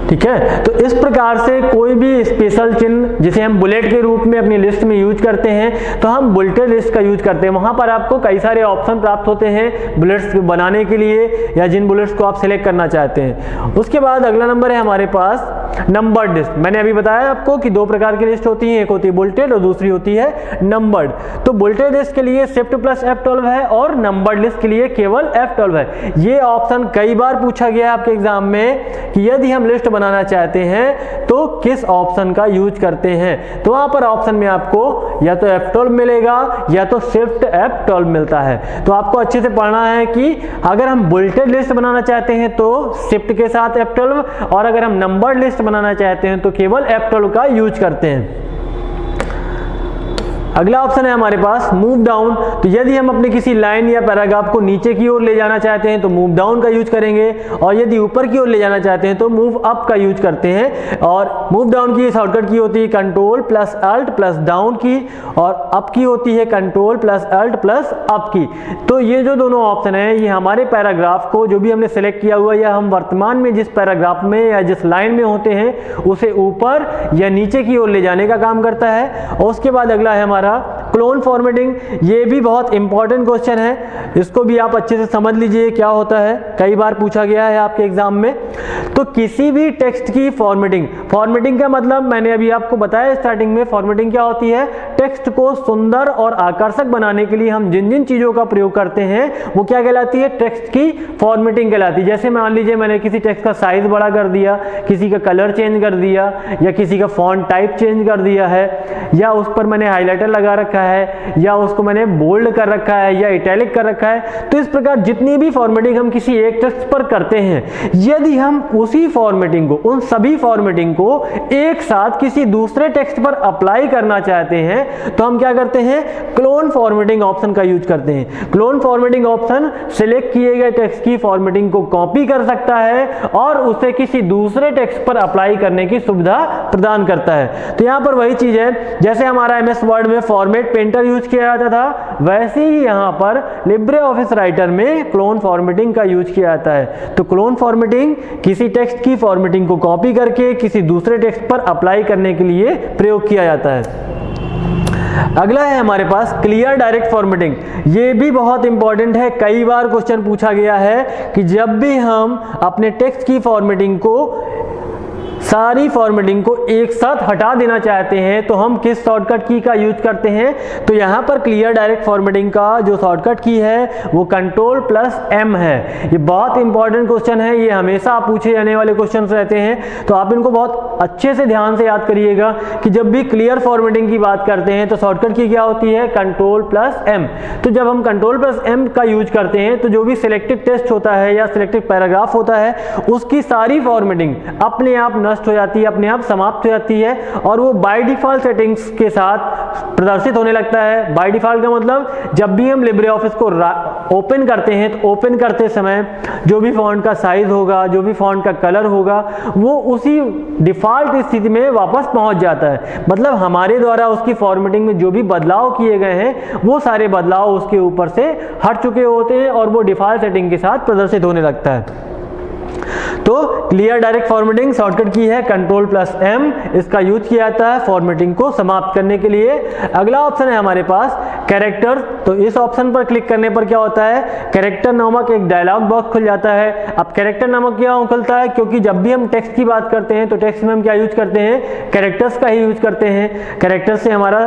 ठीक है। तो इस प्रकार से कोई भी स्पेशल चिन्ह जिसे हम बुलेट के रूप में अपनी लिस्ट में यूज करते हैं तो हम बुलेटेड लिस्ट का यूज करते हैं। वहां पर आपको कई सारे ऑप्शन प्राप्त होते हैं बुलेट्स बनाने के लिए या जिन बुलेट्स को आप सिलेक्ट करना चाहते हैं। उसके बाद अगला नंबर है हमारे पास नंबर्ड लिस्ट। मैंने अभी बताया आपको कि दो प्रकार की लिस्ट होती है, एक होती है बुलेटेड और दूसरी होती है नंबर्ड। तो बुलेटेड लिस्ट के लिए शिफ्ट प्लस F12 है और नंबर्ड लिस्ट के लिए केवल F12 है। ये ऑप्शन कई बार पूछा गया आपके एग्जाम में कि यदि हम लिस्ट बनाना चाहते हैं तो किस ऑप्शन का यूज करते हैं। तो वहां पर ऑप्शन में आपको या तो F12 मिलेगा या तो शिफ्ट F12 मिलता है। तो आपको अच्छे से पढ़ना है कि अगर हम बुलेटेड लिस्ट बनाना चाहते हैं तो शिफ्ट के साथ F12, और अगर हम नंबर्ड लिस्ट बनाना चाहते हैं तो केवल F12 का यूज करते हैं। अगला ऑप्शन है हमारे पास मूव डाउन। तो यदि हम अपने किसी लाइन या पैराग्राफ को नीचे की ओर ले जाना चाहते हैं तो मूव डाउन का यूज करेंगे, और यदि ऊपर की ओर ले जाना चाहते हैं तो मूव अप का यूज करते हैं। और मूव डाउन की शॉर्टकट की होती है control plus alt plus down key, और अप की होती है control plus alt plus up key. तो ये जो दोनों ऑप्शन है ये हमारे पैराग्राफ को जो भी हमने सेलेक्ट किया हुआ या हम वर्तमान में जिस पैराग्राफ में या जिस लाइन में होते हैं उसे ऊपर या नीचे की ओर ले जाने का काम करता है। और उसके बाद अगला है हमारा क्लोन फॉर्मेटिंग। ये भी बहुत इंपॉर्टेंट क्वेश्चन है, इसको भी आप अच्छे से समझ लीजिए क्या होता है, कई बार पूछा गया है आपके एग्जाम में। तो किसी भी टेक्स्ट की फॉर्मेटिंग, फॉर्मेटिंग का मतलब मैंने अभी आपको बताया स्टार्टिंग में, फॉर्मेटिंग क्या होती है, टेक्स्ट को सुंदर और आकर्षक बनाने के लिए हम जिन जिन चीजों का प्रयोग करते हैं वो क्या कहलाती है, टेक्स्ट की फॉर्मेटिंग कहलाती है। जैसे मान लीजिए मैंने किसी टेक्स्ट का साइज बड़ा कर दिया, किसी का कलर चेंज कर दिया, या किसी का फॉन्ट टाइप चेंज कर दिया है, या उस पर मैंने हाईलाइटर लगा रखा है, या उसको मैंने बोल्ड कर रखा है या इटैलिक कर रखा है। तो इस प्रकार जितनी भी फॉर्मेटिंग हम किसी एक टेक्स्ट पर करते हैं, यदि हम उसी फॉर्मेटिंग को, उन सभी फॉर्मेटिंग को एक साथ किसी दूसरे टेक्स्ट पर अप्लाई करना चाहते हैं तो हम क्या करते हैं, क्लोन फॉर्मेटिंग ऑप्शन का यूज करते हैं। क्लोन फॉर्मेटिंग ऑप्शन सिलेक्ट किए गए टेक्स्ट की फॉर्मेटिंग को कॉपी कर सकता है और उसे किसी दूसरे टेक्स्ट पर अप्लाई करने की सुविधा प्रदान करता है। तो यहां पर वही चीज है, जैसे हमारा MS वर्ड में फॉर्मेट पेंटर यूज किया जाता था, वैसे ही यहां पर लिब्रे ऑफिस राइटर में क्लोन फॉर्मेटिंग का यूज किया जाता है। तो क्लोन फॉर्मेटिंग किसी टेक्स्ट की फॉर्मेटिंग को कॉपी करके किसी दूसरे टेक्स्ट पर अप्लाई करने के लिए प्रयोग किया जाता है। अगला है हमारे पास क्लियर डायरेक्ट फॉर्मेटिंग। ये भी बहुत इंपॉर्टेंट है, कई बार क्वेश्चन पूछा गया है कि जब भी हम अपने टेक्स्ट की फॉर्मेटिंग को, सारी फॉर्मेटिंग को एक साथ हटा देना चाहते हैं तो हम किस शॉर्टकट की का यूज करते हैं। तो यहां पर क्लियर डायरेक्ट फॉर्मेटिंग का जो शॉर्टकट की है वो कंट्रोल प्लस M है। ये बहुत इंपॉर्टेंट क्वेश्चन है, ये हमेशा पूछे जाने वाले क्वेश्चन रहते हैं, तो आप इनको बहुत अच्छे से ध्यान से याद करिएगा कि जब भी क्लियर फॉर्मेटिंग की बात करते हैं तो शॉर्टकट की क्या होती है, कंट्रोल प्लस M। तो जब हम कंट्रोल प्लस M का यूज करते हैं तो जो भी सिलेक्टेड टेक्स्ट होता है या सिलेक्टेड पैराग्राफ होता है उसकी सारी फॉर्मेटिंग अपने आप नष्ट हो जाती है, अपने आप समाप्त हो जाती है, और वो बाय डिफॉल्ट सेटिंग्स के साथ प्रदर्शित होने लगता है। बाय डिफॉल्ट का मतलब जब भी हम लिब्रे ऑफिस को ओपन करते हैं तो ओपन करते समय जो भी फॉन्ट का साइज होगा, जो भी फॉन्ट का कलर होगा, वो उसी डिफॉल्ट स्थिति में वापस पहुंच जाता है। मतलब हमारे द्वारा उसकी फॉर्मेटिंग में जो भी बदलाव किए गए हैं वो सारे बदलाव उसके ऊपर से हट चुके होते हैं और वो डिफॉल्ट सेटिंग के साथ प्रदर्शित होने लगता है। तो क्लियर डायरेक्ट फॉर्मेटिंग शॉर्टकट की है कंट्रोल प्लस M, इसका यूज किया जाता है फॉर्मेटिंग को समाप्त करने के लिए। अगला ऑप्शन है हमारे पास कैरेक्टर। तो इस ऑप्शन पर क्लिक करने पर क्या होता है, कैरेक्टर नामक एक डायलॉग बॉक्स खुल जाता है। अब कैरेक्टर नामक क्यों खुलता है, क्योंकि जब भी हम टेक्स्ट की बात करते हैं तो टेक्स्ट में हम क्या यूज करते हैं, कैरेक्टर्स का ही यूज करते हैं। कैरेक्टर से हमारा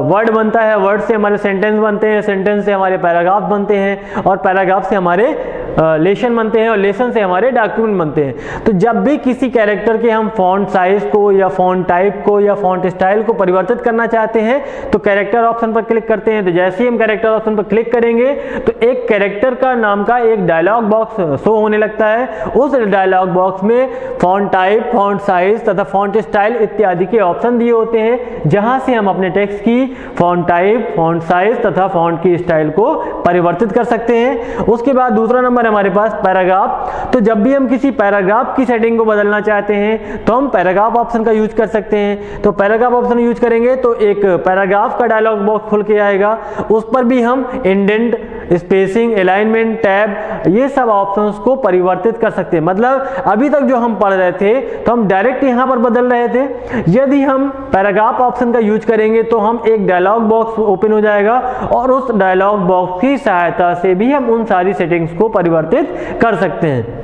वर्ड बनता है, वर्ड से हमारे सेंटेंस बनते हैं, सेंटेंस से हमारे पैराग्राफ बनते हैं, और पैराग्राफ से हमारे लेसन बनते हैं और लेसन से हमारे डॉक्यूमेंट बनते हैं। तो जब भी किसी कैरेक्टर के हम फॉन्ट साइज को या फॉन्ट टाइप को या फॉन्ट स्टाइल को परिवर्तित करना चाहते हैं तो कैरेक्टर ऑप्शन पर क्लिक करते हैं। तो जैसे ही हम कैरेक्टर ऑप्शन पर क्लिक करेंगे तो एक कैरेक्टर का नाम का एक डायलॉग बॉक्स शो होने लगता है। उस डायलॉग बॉक्स में फॉन्ट टाइप, फॉन्ट साइज तथा फॉन्ट स्टाइल इत्यादि के ऑप्शन दिए होते हैं, जहां से हम अपने टेक्स्ट की फॉन्ट टाइप, फॉन्ट साइज तथा फॉन्ट की स्टाइल को परिवर्तित कर सकते हैं। उसके बाद दूसरा नंबर हमारे पास पैराग्राफ। तो जब भी हम किसी पैराग्राफ की सेटिंग को बदलना चाहते हैं तो हम पैराग्राफ ऑप्शन का यूज कर सकते हैं। तो पैराग्राफ ऑप्शन यूज करेंगे तो एक पैराग्राफ का डायलॉग बॉक्स खुल के आएगा। उस पर भी हम इंडेंट, स्पेसिंग, अलाइनमेंट, टैब ये सब ऑप्शंस को परिवर्तित कर सकते हैं। मतलब अभी तक जो हम पढ़ रहे थे तो हम डायरेक्ट यहां पर बदल रहे थे। यदि हम पैराग्राफ ऑप्शन का यूज करेंगे तो हम एक डायलॉग बॉक्स ओपन हो जाएगा और उस डायलॉग बॉक्स की सहायता से भी हम उन सारी सेटिंग्स को परिवर्तित कर सकते हैं।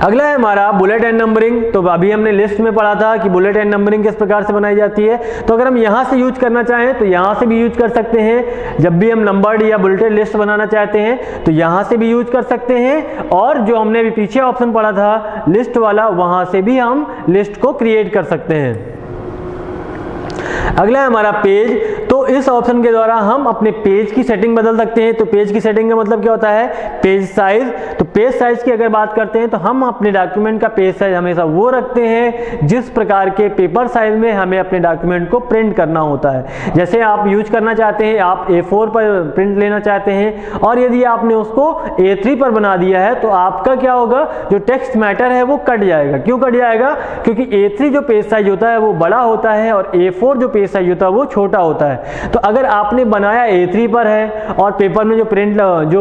अगला है हमारा बुलेट एंड नंबरिंग। तो अभी हमने लिस्ट में पढ़ा था कि बुलेट एंड नंबरिंग किस प्रकार से बनाई जाती है। तो अगर हम यहां से यूज करना चाहें तो यहां से भी यूज कर सकते हैं। जब भी हम नंबर्ड या बुलेटेड लिस्ट बनाना चाहते हैं तो यहां से भी यूज कर सकते हैं, और जो हमने अभी पीछे ऑप्शन पढ़ा था लिस्ट वाला, वहां से भी हम लिस्ट को क्रिएट कर सकते हैं। अगला है हमारा पेज। तो इस ऑप्शन के द्वारा हम अपने पेज की सेटिंग बदल सकते हैं। तो पेज की सेटिंग का मतलब क्या होता है, पेज साइज। तो पेज साइज की अगर बात करते हैं तो हम अपने डॉक्यूमेंट का पेज साइज हमेशा वो रखते हैं जिस प्रकार के पेपर साइज में हमें अपने डॉक्यूमेंट को प्रिंट करना होता है। जैसे आप यूज करना चाहते हैं, आप A4 पर प्रिंट लेना चाहते हैं और यदि आपने उसको A3 पर बना दिया है तो आपका क्या होगा, जो टेक्स्ट मैटर है वो कट जाएगा। क्यों कट जाएगा, क्योंकि A3 जो पेज साइज होता है वो बड़ा होता है और A4 जो पेज साइज होता है वो छोटा होता है। तो अगर आपने बनाया A3 पर है और पेपर में जो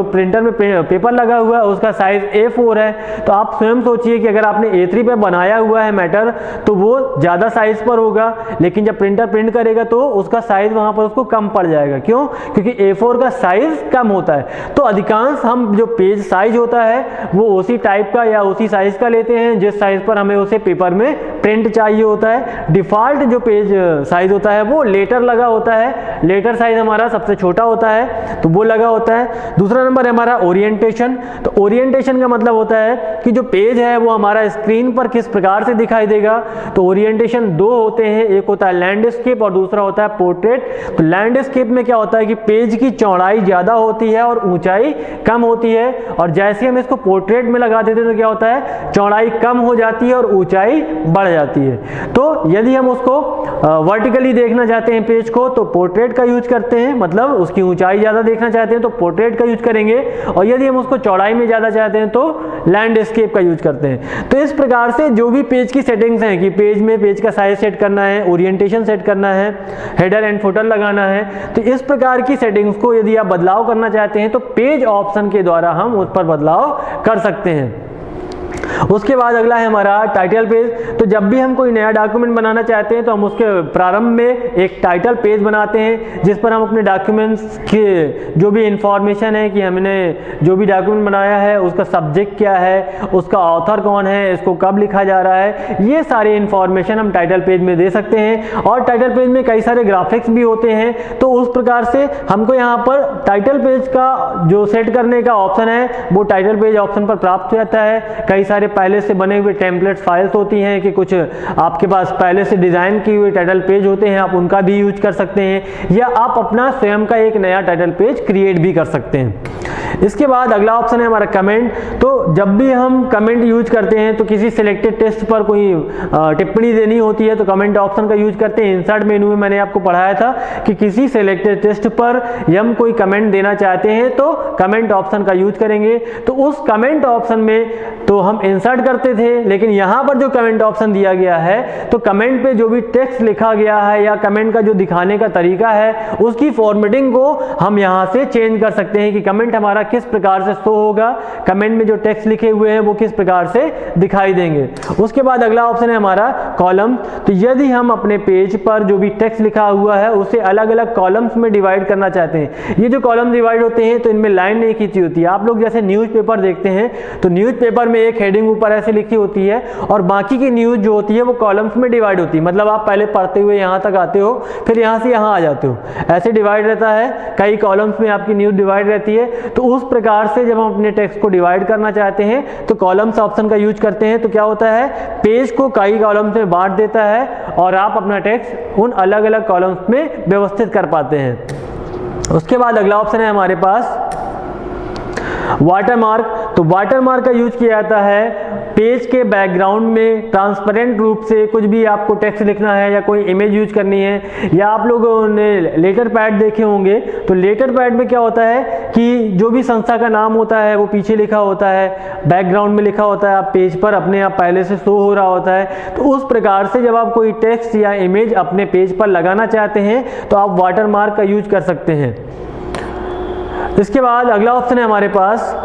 प्रिंटर में पेपर लगा हुआ है उसका साइज A4 है, तो आप स्वयं सोचिए कि अगर आपने A3 पे बनाया हुआ है मैटर तो वो ज़्यादा साइज पर होगा, लेकिन जब प्रिंटर प्रिंट करेगा तो उसका साइज वहाँ पर उसको कम पड़ जाएगा। क्यों, क्योंकि A4 का साइज कम होता है। तो अधिकांश हम जो पेज साइज होता है वो उसी टाइप का या उसी साइज का लेते हैं जिस साइज पर हमें उसे पेपर में प्रिंट चाहिए होता है। डिफॉल्ट जो पेज साइज होता है वो लेटर लगा होता है। लेटर साइज हमारा सबसे छोटा होता है तो वो लगा होता है। दूसरा नंबर है हमारा ओरिएंटेशन। तो ओरिएंटेशन का मतलब होता है कि जो पेज है वो हमारा स्क्रीन पर किस प्रकार से दिखाई देगा। तो ओरिएंटेशन दो होते हैं, एक होता है लैंडस्केप और दूसरा होता है पोर्ट्रेट। तो लैंडस्केप में क्या होता है कि पेज की चौड़ाई ज्यादा होती है और ऊंचाई कम होती है, और जैसे हम इसको पोर्ट्रेट में लगा देते हैं तो क्या होता है, चौड़ाई कम हो जाती है और ऊंचाई बढ़ जाती है। तो यदि हम उसको वर्टिकली देखना चाहते हैं पेज को तो पोर्ट्रेट का यूज करते हैं, मतलब उसकी ऊंचाई ज्यादा देखना चाहते हैं तो पोर्ट्रेट का यूज करेंगे, और यदि हम उसको चौड़ाई में ज्यादा चाहते हैं तो लैंडस्केप का यूज करते हैं। तो इस प्रकार से जो भी पेज की सेटिंग्स हैं कि पेज में पेज का साइज सेट करना है, ओरिएंटेशन सेट करना है, हेडर एंड फुटर लगाना है, तो इस प्रकार की सेटिंग्स को यदि आप बदलाव करना चाहते हैं तो पेज ऑप्शन के द्वारा हम उस पर बदलाव कर सकते हैं। उसके बाद अगला है हमारा टाइटल पेज। तो जब भी हम कोई नया डॉक्यूमेंट बनाना चाहते हैं तो हम उसके प्रारंभ में एक टाइटल पेज बनाते हैं जिस पर हम अपने डॉक्यूमेंट्स के जो भी इंफॉर्मेशन है कि हमने जो भी डॉक्यूमेंट बनाया है उसका सब्जेक्ट क्या है, उसका ऑथर कौन है, इसको कब लिखा जा रहा है, ये सारे इंफॉर्मेशन हम टाइटल पेज में दे सकते हैं। और टाइटल पेज में कई सारे ग्राफिक्स भी होते हैं, तो उस प्रकार से हमको यहाँ पर टाइटल पेज का जो सेट करने का ऑप्शन है वो टाइटल पेज ऑप्शन पर प्राप्त हो जाता है। कई सारे पहले से बने हुए टेम्पलेट फाइल्स होती हैं कि कुछ आपके पास पहले से डिजाइन की हुई टाइटल पेज होते हैं, आप उनका भी यूज कर सकते हैं, या आप अपना स्वयं का एक नया टाइटल पेज क्रिएट भी कर सकते हैं। इसके बाद अगला ऑप्शन है हमारा कमेंट। तो जब भी हम कमेंट यूज करते हैं तो किसी सिलेक्टेड टेक्स्ट पर कोई टिप्पणी देनी होती है तो कमेंट ऑप्शन का यूज करते हैं। इंसर्ट मेनू में मैंने आपको पढ़ाया था कि किसी सिलेक्टेड टेक्स्ट पर हम कोई कमेंट देना चाहते हैं तो कमेंट ऑप्शन का यूज करेंगे। तो उस कमेंट ऑप्शन में तो हम इंसर्ट करते थे, लेकिन यहां पर जो कमेंट ऑप्शन दिया गया है तो कमेंट पे जो भी टेक्स्ट लिखा गया है या कमेंट का जो दिखाने का तरीका है उसकी फॉर्मेटिंग को हम यहां से चेंज कर सकते हैं कि कमेंट हमारा किस प्रकार से शो होगा, कमेंट में जो टेक्स्ट लिखे हुए हैं वो किस प्रकार से दिखाई देंगे। उसके बाद अगला ऑप्शन है हमारा कॉलम। तो यदि हम अपने पेज पर जो भी टेक्स्ट लिखा हुआ है उसे अलग अलग कॉलम्स में डिवाइड करना चाहते हैं, ये जो कॉलम डिवाइड होते हैं तो इनमें लाइन नहीं खींची होती है। आप लोग जैसे न्यूज़पेपर देखते हैं तो न्यूज़पेपर में एक हेडिंग हेडिंग ऊपर ऐसे लिखी होती है और बाकी की न्यूज़ जो होती है वो कॉलम्स में डिवाइड होती है। मतलब आप पहले पढ़ते हुए यहाँ तक आते हो, फिर यहाँ से यहाँ आ जाते हो, ऐसे डिवाइड रहता है, कई कॉलम्स में आपकी न्यूज़ डिवाइड रहती है। तो उस प्रकार से जब हम अपने टेक्स्ट को डिवाइड करना चाहते हैं तो कॉलम्स ऑप्शन का यूज करते हैं। तो क्या होता है, पेज को कई कॉलम्स में बांट देता है और आप अपना टेक्स्ट उन अलग अलग कॉलम्स में व्यवस्थित कर पाते हैं। उसके बाद अगला ऑप्शन है हमारे पास वाटरमार्क। तो वाटरमार्क का यूज किया जाता है पेज के बैकग्राउंड में ट्रांसपेरेंट रूप से कुछ भी आपको टेक्स्ट लिखना है या कोई इमेज यूज करनी है, या आप लोगों ने लेटर पैड देखे होंगे। तो लेटर पैड में क्या होता है कि जो भी संस्था का नाम होता है वो पीछे लिखा होता है, बैकग्राउंड में लिखा होता है, आप पेज पर अपने आप पहले से शो हो रहा होता है। तो उस प्रकार से जब आप कोई टेक्स्ट या इमेज अपने पेज पर लगाना चाहते हैं तो आप वाटरमार्क का यूज कर सकते हैं। इसके बाद अगला ऑप्शन है हमारे पास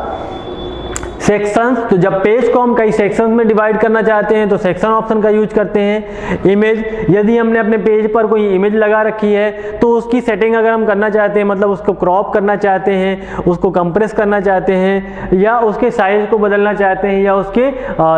सेक्शंस। तो जब पेज को हम कई सेक्शंस में डिवाइड करना चाहते हैं तो सेक्शन ऑप्शन का यूज करते हैं। इमेज, यदि हमने अपने पेज पर कोई इमेज लगा रखी है तो उसकी सेटिंग अगर हम करना चाहते हैं, मतलब उसको क्रॉप करना चाहते हैं, उसको कंप्रेस करना चाहते हैं, या उसके साइज को बदलना चाहते हैं, या उसके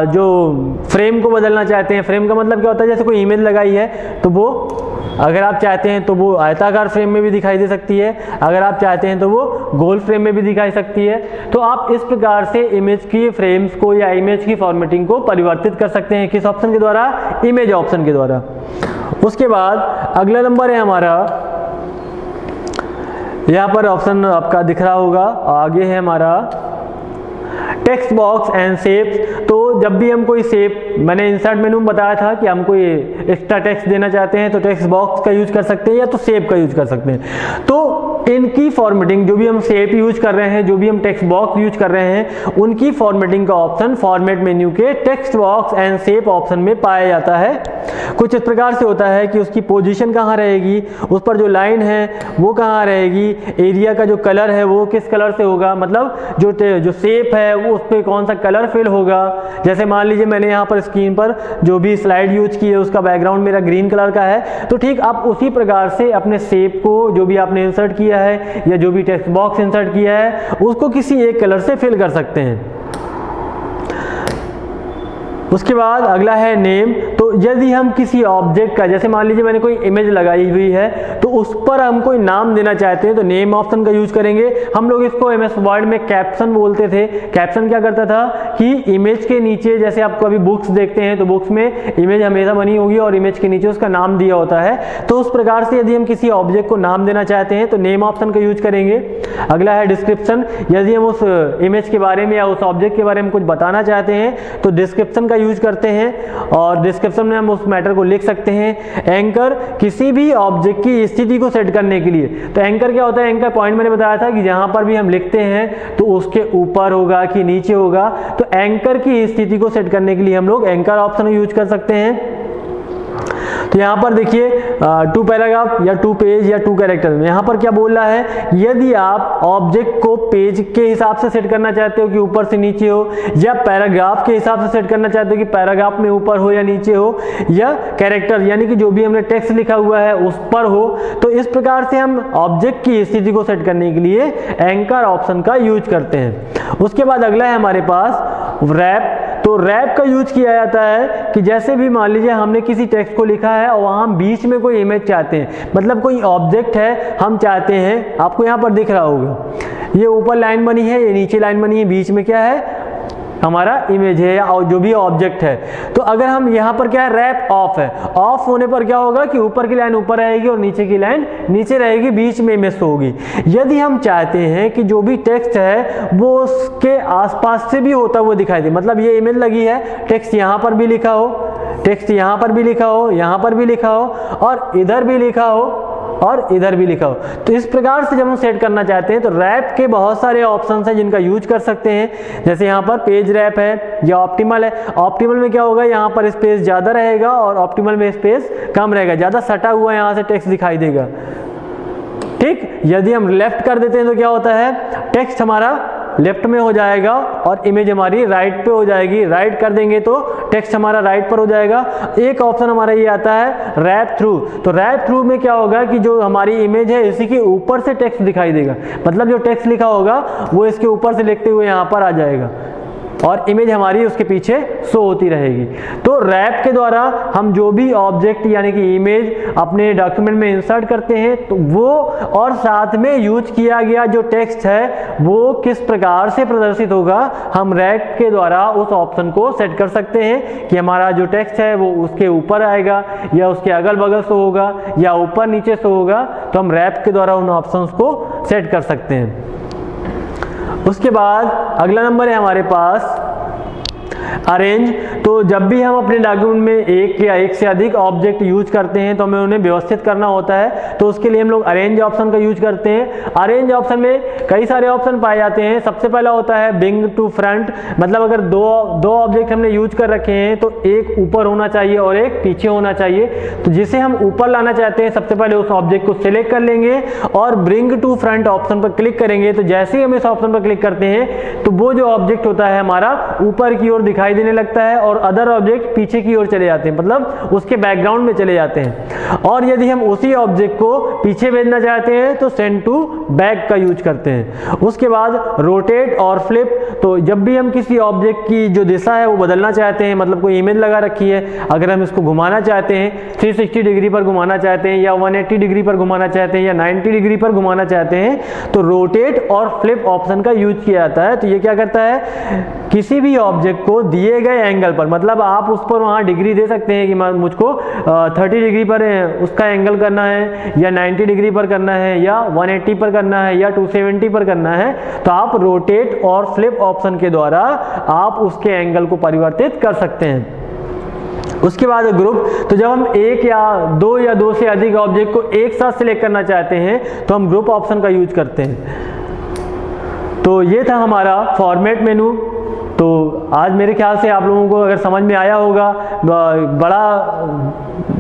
जो फ्रेम को बदलना चाहते हैं। फ्रेम का मतलब क्या होता है, जैसे कोई इमेज लगाई है तो वो अगर आप चाहते हैं तो वो आयताकार फ्रेम में भी दिखाई दे सकती है, अगर आप चाहते हैं तो वो गोल फ्रेम में भी दिखाई सकती है। तो आप इस प्रकार से इमेज की फ्रेम्स को या इमेज की फॉर्मेटिंग को परिवर्तित कर सकते हैं। किस ऑप्शन के द्वारा? इमेज ऑप्शन के द्वारा। उसके बाद अगला नंबर है हमारा, यहाँ पर ऑप्शन आपका दिख रहा होगा, आगे है हमारा टेक्स्ट बॉक्स एंड शेप्स। तो जब भी हम कोई शेप, मैंने इंसर्ट मेनू में बताया था कि हम कोई एक्स्ट्रा टेक्स्ट देना चाहते हैं तो टेक्स्ट बॉक्स का यूज कर सकते हैं या तो शेप का यूज कर सकते हैं। तो इनकी फॉर्मेटिंग, जो भी हम शेप यूज कर रहे हैं, जो भी हम टेक्स्ट बॉक्स यूज कर रहे हैं, उनकी फॉर्मेटिंग का ऑप्शन फॉर्मेट मेन्यू के text box and shape option में पाया जाता है। कुछ इस प्रकार से होता है कि उसकी पोजीशन कहाँ रहेगी, उस पर जो लाइन है वो कहाँ रहेगी, एरिया का जो कलर है वो किस कलर से होगा, मतलब जो शेप है वो उस पर कौन सा कलर फिल होगा। जैसे मान लीजिए मैंने यहाँ पर स्क्रीन पर जो भी स्लाइड यूज की है उसका बैकग्राउंड मेरा ग्रीन कलर का है, तो ठीक आप उसी प्रकार से अपने शेप को, जो भी आपने इंसर्ट किया है या जो भी टेक्स्ट बॉक्स इंसर्ट किया है, उसको किसी एक कलर से फिल कर सकते हैं। उसके बाद अगला है नेम। तो यदि हम किसी ऑब्जेक्ट का, जैसे मान लीजिए मैंने कोई इमेज लगाई हुई है तो उस पर हम कोई नाम देना चाहते हैं तो नेम ऑप्शन का यूज करेंगे। हम लोग इसको एमएस वर्ड में कैप्शन बोलते थे। कैप्शन क्या करता था कि इमेज के नीचे, जैसे आप कभी बुक्स देखते हैं तो बुक्स में इमेज हमेशा बनी होगी और इमेज के नीचे उसका नाम दिया होता है, तो उस प्रकार से यदि हम किसी ऑब्जेक्ट को नाम देना चाहते हैं तो नेम ऑप्शन का यूज करेंगे। अगला है डिस्क्रिप्शन। यदि हम उस इमेज के बारे में या उस ऑब्जेक्ट के बारे में कुछ बताना चाहते हैं तो डिस्क्रिप्शन का यूज करते हैं और डिस्क्रिप्शन में हम उस मैटर को लिख सकते हैं। एंकर, किसी भी ऑब्जेक्ट की स्थिति को सेट करने के लिए, तो एंकर क्या होता है, एंकर पॉइंट मैंने बताया था कि जहां पर भी हम लिखते हैं तो उसके ऊपर होगा कि नीचे होगा, तो एंकर की स्थिति को सेट करने के लिए हम लोग एंकर ऑप्शन यूज कर सकते हैं। तो यहाँ पर देखिए 2 पैराग्राफ या 2 पेज या 2 कैरेक्टर में यहाँ पर क्या बोल रहा है, यदि आप ऑब्जेक्ट को पेज के हिसाब से सेट करना चाहते हो कि ऊपर से नीचे हो, या पैराग्राफ के हिसाब से सेट करना चाहते हो कि पैराग्राफ में ऊपर हो या नीचे हो, या कैरेक्टर यानी कि जो भी हमने टेक्स्ट लिखा हुआ है उस पर हो, तो इस प्रकार से हम ऑब्जेक्ट की स्थिति को सेट करने के लिए एंकर ऑप्शन का यूज करते हैं। उसके बाद अगला है हमारे पास रैप। तो रैप का यूज किया जाता है कि जैसे भी मान लीजिए हमने किसी टेक्स्ट को लिखा है और वहां हम बीच में कोई इमेज चाहते हैं, मतलब कोई ऑब्जेक्ट है हम चाहते हैं, आपको यहाँ पर दिख रहा होगा ये ऊपर लाइन बनी है, ये नीचे लाइन बनी है, बीच में क्या है हमारा इमेज है या जो भी ऑब्जेक्ट है। तो अगर हम यहाँ पर क्या है, रैप ऑफ है, ऑफ होने पर क्या होगा कि ऊपर की लाइन ऊपर रहेगी और नीचे की लाइन नीचे रहेगी, बीच में इमेज होगी। यदि हम चाहते हैं कि जो भी टेक्स्ट है वो उसके आसपास से भी होता हुआ दिखाई दे, मतलब ये इमेज लगी है, टेक्स्ट यहाँ पर भी लिखा हो, टेक्स्ट यहाँ पर भी लिखा हो, यहाँ पर भी लिखा हो और इधर भी लिखा हो और इधर भी लिखा हो, तो इस प्रकार से जब हम सेट करना चाहते हैं तो रैप के बहुत सारे ऑप्शंस हैं जिनका यूज कर सकते हैं। जैसे यहाँ पर पेज रैप है या ऑप्टिमल है। ऑप्टिमल में क्या होगा, यहाँ पर स्पेस ज़्यादा रहेगा और ऑप्टिमल में स्पेस कम रहेगा, ज़्यादा सटा हुआ यहाँ से टेक्स्ट दिखाई देगा। ठीक, यदि हम लेफ्ट कर देते हैं तो क्या होता है, टेक्स्ट हमारा लेफ्ट में हो जाएगा और इमेज हमारी राइट पे हो जाएगी। राइट कर देंगे तो टेक्स्ट हमारा राइट पर हो जाएगा। एक ऑप्शन हमारा ये आता है रैप थ्रू। तो रैप थ्रू में क्या होगा कि जो हमारी इमेज है इसी के ऊपर से टेक्स्ट दिखाई देगा, मतलब जो टेक्स्ट लिखा होगा वो इसके ऊपर से लिखते हुए यहाँ पर आ जाएगा। और इमेज हमारी उसके पीछे शो होती रहेगी। तो रैप के द्वारा हम जो भी ऑब्जेक्ट यानी कि इमेज अपने डॉक्यूमेंट में इंसर्ट करते हैं तो वो और साथ में यूज किया गया जो टेक्स्ट है वो किस प्रकार से प्रदर्शित होगा, हम रैप के द्वारा उस ऑप्शन को सेट कर सकते हैं कि हमारा जो टेक्स्ट है वो उसके ऊपर आएगा या उसके अगल बगल शो होगा या ऊपर नीचे शो होगा। तो हम रैप के द्वारा उन ऑप्शंस को सेट कर सकते हैं। उसके बाद अगला नंबर है हमारे पास अरेंज। तो जब भी हम अपने डॉक्यूमेंट में एक या एक से अधिक ऑब्जेक्ट यूज करते हैं तो हमें उन्हें व्यवस्थित करना होता है, तो उसके लिए हम लोग अरेंज ऑप्शन का यूज करते हैं। अरेंज ऑप्शन में कई सारे ऑप्शन पाए जाते हैं। सबसे पहला होता है ब्रिंग टू फ्रंट, मतलब अगर दो ऑब्जेक्ट हमने यूज कर रखे हैं तो एक ऊपर होना चाहिए और एक पीछे होना चाहिए। तो जिसे हम ऊपर लाना चाहते हैं सबसे पहले उस ऑब्जेक्ट को सिलेक्ट कर लेंगे और ब्रिंग टू फ्रंट ऑप्शन पर क्लिक करेंगे। तो जैसे ही हम इस ऑप्शन पर क्लिक करते हैं तो वो जो ऑब्जेक्ट होता है हमारा ऊपर की ओर दिखाई देने लगता है और अदर ऑब्जेक्ट पीछे की ओर चले जाते हैं, मतलब उसके बैकग्राउंड में चले जाते हैं। और यदि हम उसी ऑब्जेक्ट को पीछे भेजना चाहते हैं तो सेंड टू बैक का यूज करते हैं। उसके बाद रोटेट और फ्लिप, तो जब भी हम किसी ऑब्जेक्ट की जो दिशा है वो बदलना चाहते हैं, मतलब कोई इमेज लगा रखी है, अगर हम इसको घुमाना चाहते हैं 360 डिग्री पर घुमाना चाहते हैं या 180 डिग्री पर घुमाना चाहते हैं या 90 डिग्री पर घुमाना चाहते हैं तो रोटेट और फ्लिप ऑप्शन का यूज किया जाता है। तो ये क्या करता है, किसी भी ऑब्जेक्ट को दिए गए एंगल पर, मतलब आप उस पर वहां डिग्री दे सकते हैं कि मुझको 30 डिग्री पर उसका एंगल करना है या 90 डिग्री पर करना है या 180 पर करना है या 270 पर करना है, तो आप रोटेट और फ्लिप ऑप्शन के द्वारा आप उसके एंगल को परिवर्तित कर सकते हैं। उसके बाद ग्रुप, तो जब हम एक या दो से अधिक ऑब्जेक्ट को एक साथ सिलेक्ट करना चाहते हैं तो हम ग्रुप ऑप्शन का यूज करते हैं। तो ये था हमारा फॉर्मेट मेनू। तो आज मेरे ख्याल से आप लोगों को अगर समझ में आया होगा, बड़ा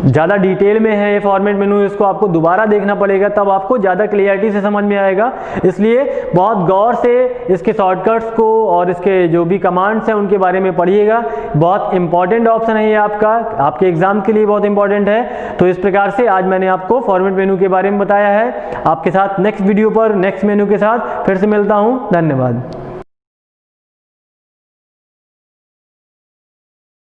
ज़्यादा डिटेल में है ये फॉर्मेट मेनू, इसको आपको दोबारा देखना पड़ेगा तब आपको ज़्यादा क्लियरिटी से समझ में आएगा। इसलिए बहुत गौर से इसके शॉर्टकट्स को और इसके जो भी कमांड्स हैं उनके बारे में पढ़िएगा। बहुत इंपॉर्टेंट ऑप्शन है ये आपका, आपके एग्जाम के लिए बहुत इंपॉर्टेंट है। तो इस प्रकार से आज मैंने आपको फॉर्मेट मेनू के बारे में बताया है। आपके साथ नेक्स्ट वीडियो पर नेक्स्ट मेनू के साथ फिर से मिलता हूँ। धन्यवाद।